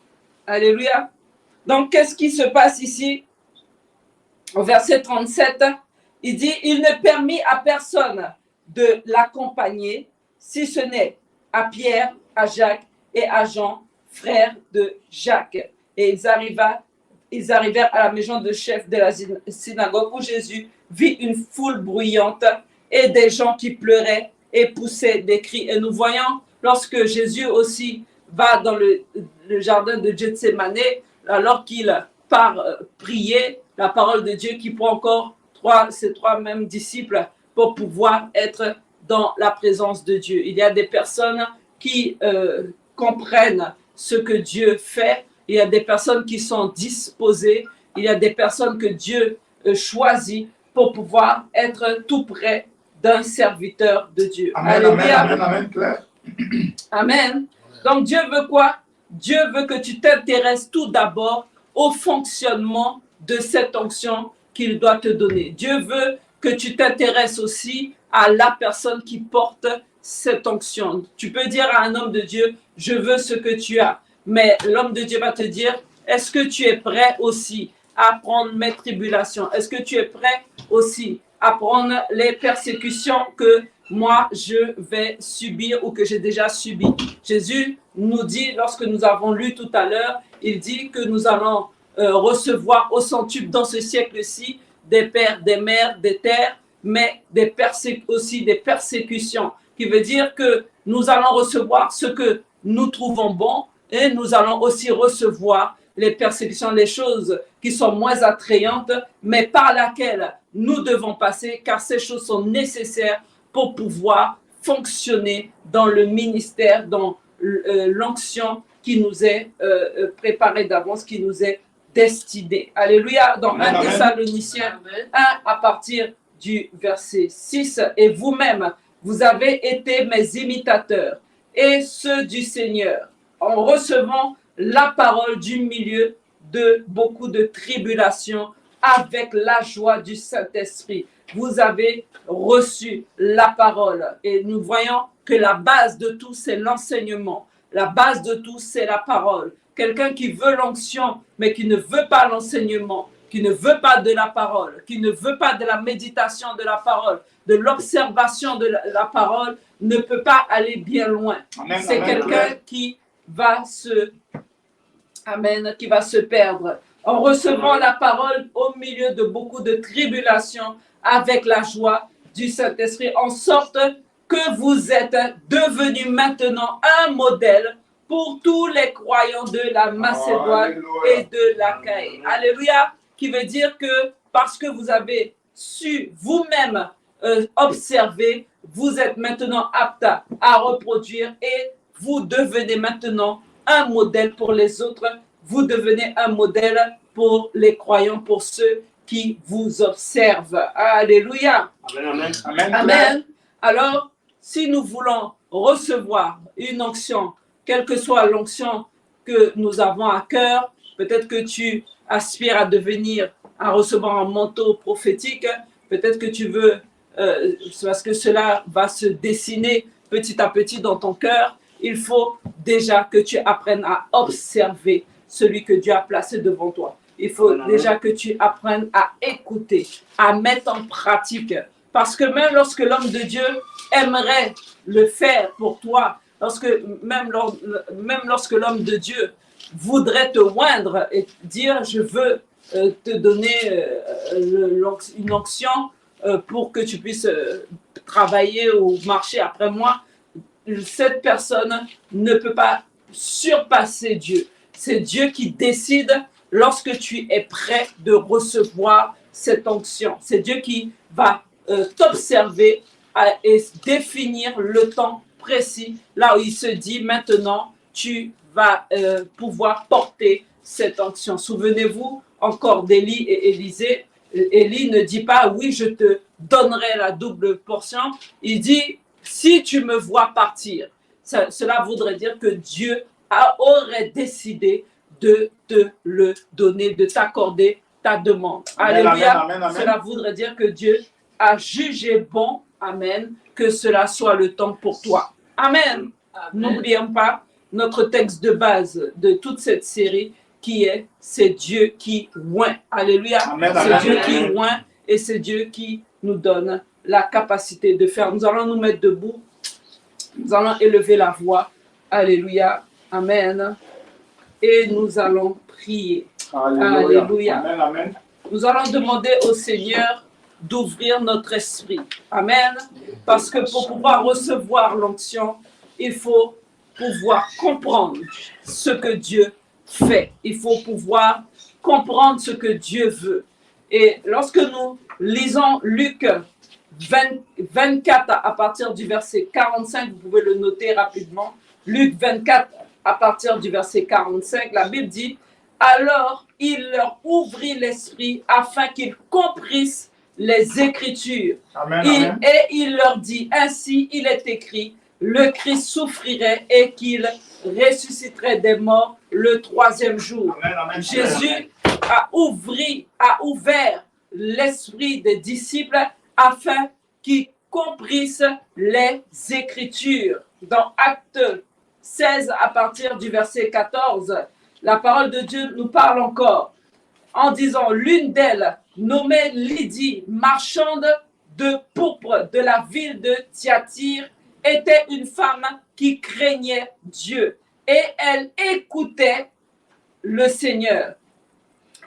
Alléluia. Donc, qu'est-ce qui se passe ici? Au verset 37, il dit, il ne permit à personne de l'accompagner, si ce n'est à Pierre, à Jacques et à Jean, frères de Jacques. Et ils arrivèrent à la maison de chef de la synagogue où Jésus vit une foule bruyante et des gens qui pleuraient et poussaient des cris. Et nous voyons, lorsque Jésus aussi va dans le jardin de Gethsémane, alors qu'il part prier, la parole de Dieu qui prend encore ces 3 mêmes disciples pour pouvoir être dans la présence de Dieu. Il y a des personnes qui comprennent ce que Dieu fait. Il y a des personnes qui sont disposées. Il y a des personnes que Dieu choisit pour pouvoir être tout près d'un serviteur de Dieu. Amen, amen, amen, amen, Claire. Amen. Donc Dieu veut quoi? Dieu veut que tu t'intéresses tout d'abord au fonctionnement de cette onction qu'il doit te donner. Dieu veut que tu t'intéresses aussi à la personne qui porte cette onction. Tu peux dire à un homme de Dieu, je veux ce que tu as. Mais l'homme de Dieu va te dire, est-ce que tu es prêt aussi à prendre mes tribulations? Est-ce que tu es prêt aussi à prendre les persécutions que moi je vais subir ou que j'ai déjà subi. Jésus nous dit, lorsque nous avons lu tout à l'heure, il dit que nous allons recevoir au centuple dans ce siècle-ci des pères, des mères, des terres, mais aussi des persécutions, qui veut dire que nous allons recevoir ce que nous trouvons bon et nous allons aussi recevoir les persécutions, les choses qui sont moins attrayantes, mais par laquelle nous devons passer, car ces choses sont nécessaires pour pouvoir fonctionner dans le ministère, dans l'onction qui nous est préparée d'avance, qui nous est destinée. Alléluia. Dans 1 Thessaloniciens 1 à partir du verset 6, « Et vous-même, vous avez été mes imitateurs et ceux du Seigneur, en recevant la parole du milieu de beaucoup de tribulations avec la joie du Saint-Esprit. » Vous avez reçu la parole. Et nous voyons que la base de tout, c'est l'enseignement. La base de tout, c'est la parole. Quelqu'un qui veut l'onction, mais qui ne veut pas l'enseignement, qui ne veut pas de la parole, qui ne veut pas de la méditation de la parole, de l'observation de la parole, ne peut pas aller bien loin. C'est quelqu'un qui va se perdre. En recevant la parole au milieu de beaucoup de tribulations, avec la joie du Saint-Esprit, en sorte que vous êtes devenus maintenant un modèle pour tous les croyants de la Macédoine et de l'Achaïe. Alléluia, qui veut dire que parce que vous avez su vous-même observer, vous êtes maintenant apte à reproduire et vous devenez maintenant un modèle pour les autres. Vous devenez un modèle pour les croyants, pour ceux qui vous observent. Alléluia. Amen. Amen. Alors, si nous voulons recevoir une onction, quelle que soit l'onction que nous avons à cœur, peut-être que tu aspires à recevoir un manteau prophétique, peut-être que tu veux, parce que cela va se dessiner petit à petit dans ton cœur, il faut déjà que tu apprennes à observer celui que Dieu a placé devant toi. Il faut déjà que tu apprennes à écouter, à mettre en pratique. Parce que même lorsque l'homme de Dieu aimerait le faire pour toi, même lorsque l'homme de Dieu voudrait te oindre et dire « je veux te donner une onction pour que tu puisses travailler ou marcher après moi », cette personne ne peut pas surpasser Dieu. C'est Dieu qui décide lorsque tu es prêt de recevoir cette onction. C'est Dieu qui va t'observer et définir le temps précis, là où il se dit maintenant, tu vas pouvoir porter cette onction. Souvenez-vous encore d'Élie et Élisée. Élie ne dit pas, oui, je te donnerai la double portion. Il dit, si tu me vois partir, cela voudrait dire que Dieu aurait décidé de te le donner, de t'accorder ta demande. Alléluia. Cela voudrait dire que Dieu a jugé bon, amen, que cela soit le temps pour toi. Amen. N'oublions pas notre texte de base de toute cette série qui est « c'est Dieu qui oint ». Alléluia. C'est Dieu qui oint et c'est Dieu qui nous donne la capacité de faire. Nous allons nous mettre debout. Nous allons élever la voix. Alléluia. Amen. Et nous allons prier. Alléluia. Alléluia. Amen, amen. Nous allons demander au Seigneur d'ouvrir notre esprit. Amen. Parce que pour pouvoir recevoir l'onction, il faut pouvoir comprendre ce que Dieu fait. Il faut pouvoir comprendre ce que Dieu veut. Et lorsque nous lisons Luc 24 à partir du verset 45, vous pouvez le noter rapidement. Luc 24 à partir du verset 45, la Bible dit « Alors il leur ouvrit l'esprit afin qu'ils comprissent les Écritures. Amen, amen. Et il leur dit, ainsi il est écrit, le Christ souffrirait et qu'il ressusciterait des morts le troisième jour. » Amen, amen. Jésus a ouvert l'esprit des disciples afin qu'ils comprissent les Écritures. Dans Actes 16, à partir du verset 14, la parole de Dieu nous parle encore en disant, l'une d'elles, nommée Lydie, marchande de pourpre de la ville de Thyatire était une femme qui craignait Dieu et elle écoutait le Seigneur.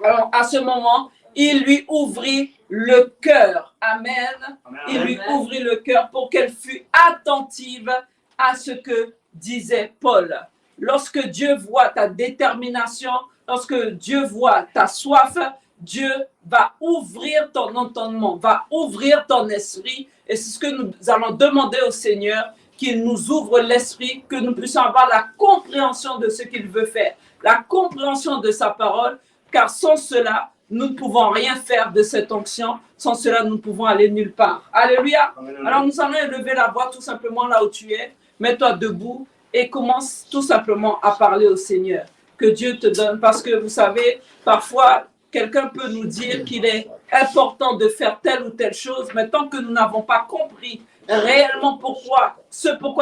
Alors, à ce moment, il lui ouvrit le cœur. Amen. Il lui ouvrit le cœur pour qu'elle fût attentive à ce que disait Paul. Lorsque Dieu voit ta détermination, lorsque Dieu voit ta soif, Dieu va ouvrir ton entendement, va ouvrir ton esprit. Et c'est ce que nous allons demander au Seigneur, qu'il nous ouvre l'esprit, que nous puissions avoir la compréhension de ce qu'il veut faire, la compréhension de sa parole, car sans cela, nous ne pouvons rien faire de cette onction. Sans cela, nous ne pouvons aller nulle part. Alléluia. Alors, nous allons élever la voix tout simplement là où tu es. Mets-toi debout et commence tout simplement à parler au Seigneur. Que Dieu te donne. Parce que vous savez, parfois, quelqu'un peut nous dire qu'il est important de faire telle ou telle chose, mais tant que nous n'avons pas compris réellement pourquoi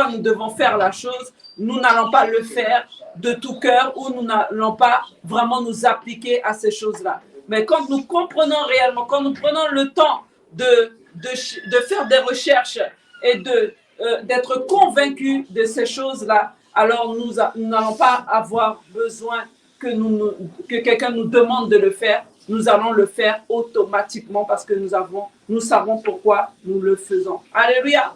nous devons faire la chose, nous n'allons pas le faire de tout cœur ou nous n'allons pas vraiment nous appliquer à ces choses-là. Mais quand nous comprenons réellement, quand nous prenons le temps de faire des recherches et d'être convaincus de ces choses-là, alors nous n'allons pas avoir besoin que quelqu'un nous demande de le faire. Nous allons le faire automatiquement parce que nous savons pourquoi nous le faisons. Alléluia.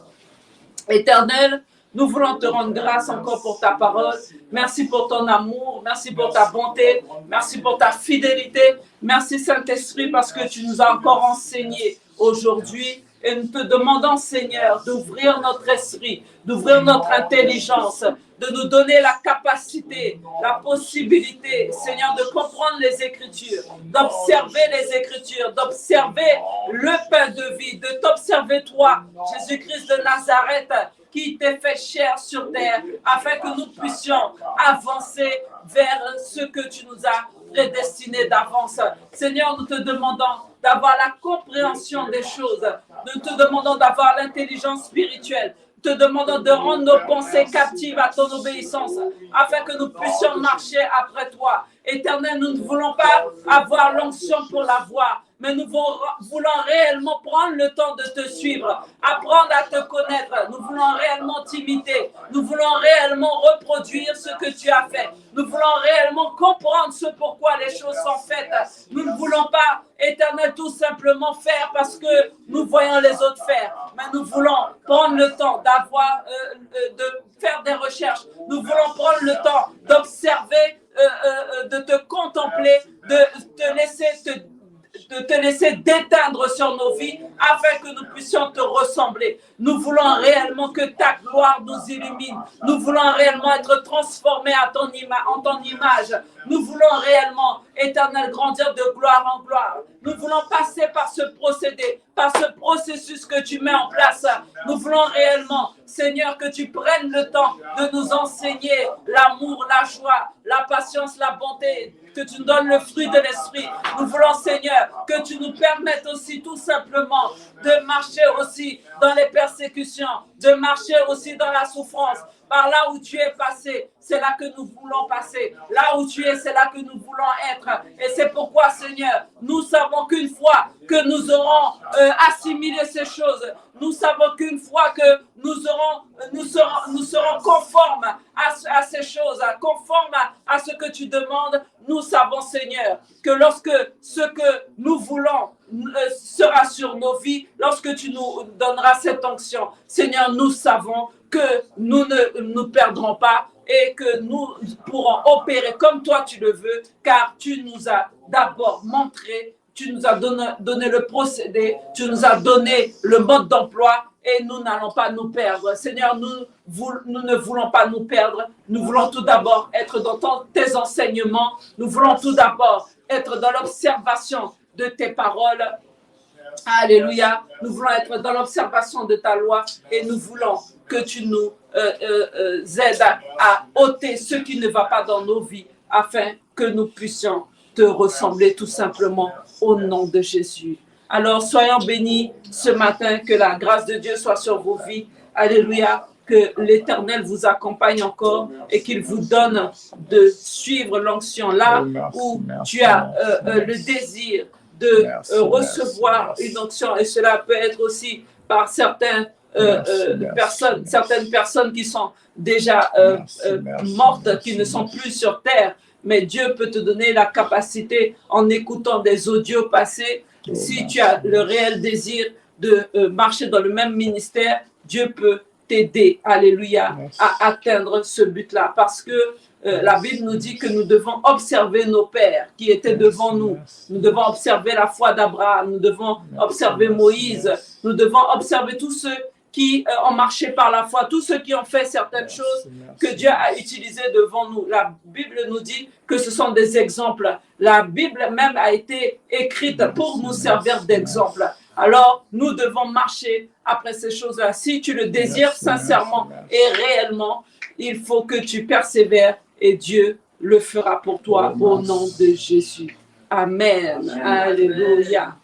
Éternel, nous voulons te rendre grâce encore pour ta parole. Merci pour ton amour. Merci pour ta bonté. Merci pour ta fidélité. Merci Saint-Esprit parce que tu nous as encore enseigné aujourd'hui. Et nous te demandons, Seigneur, d'ouvrir notre esprit, d'ouvrir notre intelligence, de nous donner la capacité, la possibilité, Seigneur, de comprendre les Écritures, d'observer les Écritures, d'observer le pain de vie, de t'observer toi, Jésus-Christ de Nazareth, qui t'est fait chair sur terre, afin que nous puissions avancer vers ce que tu nous as prédestiné d'avance. Seigneur, nous te demandons d'avoir la compréhension des choses. Nous te demandons d'avoir l'intelligence spirituelle. Nous te demandons de rendre nos pensées captives à ton obéissance, afin que nous puissions marcher après toi. Éternel, nous ne voulons pas avoir l'onction pour la voir, mais nous voulons réellement prendre le temps de te suivre, apprendre à te connaître. Nous voulons réellement t'imiter. Nous voulons réellement reproduire ce que tu as fait. Nous voulons réellement comprendre ce pourquoi les choses sont faites. Nous ne voulons pas, Éternel, tout simplement faire parce que nous voyons les autres faire, mais nous voulons prendre le temps de faire des recherches. Nous voulons prendre le temps d'observer, de te contempler, de te laisser déteindre sur nos vies afin que nous puissions te ressembler. Nous voulons réellement que ta gloire nous illumine. Nous voulons réellement être transformés en ton image. Nous voulons réellement, Éternel, grandir de gloire en gloire. Nous voulons passer par ce procédé, par ce processus que tu mets en place. Nous voulons réellement, Seigneur, que tu prennes le temps de nous enseigner l'amour, la joie, la patience, la bonté, que tu nous donnes le fruit de l'esprit. Nous voulons, Seigneur, que tu nous permettes aussi tout simplement de marcher aussi dans les persécutions, de marcher aussi dans la souffrance. Par là où tu es passé, c'est là que nous voulons passer. Là où tu es, c'est là que nous voulons être. Et c'est pourquoi, Seigneur, nous savons qu'une fois que nous aurons assimilé ces choses, nous savons qu'une fois que nous serons conformes à ces choses, conformes à ce que tu demandes, nous savons, Seigneur, que lorsque ce que nous voulons sera sur nos vies, lorsque tu nous donneras cette onction, Seigneur, nous savons que nous ne nous perdrons pas et que nous pourrons opérer comme toi tu le veux, car tu nous as d'abord montré, tu nous as donné le procédé, tu nous as donné le mode d'emploi et nous n'allons pas nous perdre. Seigneur, nous ne voulons pas nous perdre. Nous voulons tout d'abord être dans tes enseignements. Nous voulons tout d'abord être dans l'observation de tes paroles. Alléluia. Nous voulons être dans l'observation de ta loi et nous voulons que tu nous aides à ôter ce qui ne va pas dans nos vies afin que nous puissions te ressembler tout simplement au nom de Jésus. Alors, soyons bénis ce matin, que la grâce de Dieu soit sur vos vies. Alléluia. Que l'Éternel vous accompagne encore et qu'il vous donne de suivre l'onction là où tu as le désir de Merci, recevoir merci, une onction. Et cela peut être aussi par certaines personnes qui sont déjà mortes, qui ne sont plus sur terre. Mais Dieu peut te donner la capacité, en écoutant des audios passés, si tu as le réel désir de marcher dans le même ministère, Dieu peut t'aider, alléluia, à atteindre ce but-là. Parce que la Bible nous dit que nous devons observer nos pères qui étaient devant nous. Nous devons observer la foi d'Abraham, nous devons observer Moïse, nous devons observer tous ceux qui ont marché par la foi, tous ceux qui ont fait certaines choses que Dieu a utilisées devant nous. La Bible nous dit que ce sont des exemples. La Bible même a été écrite pour nous servir d'exemple. Alors, nous devons marcher après ces choses-là. Si tu le désires sincèrement et réellement, il faut que tu persévères et Dieu le fera pour toi au nom de Jésus. Amen. Alléluia.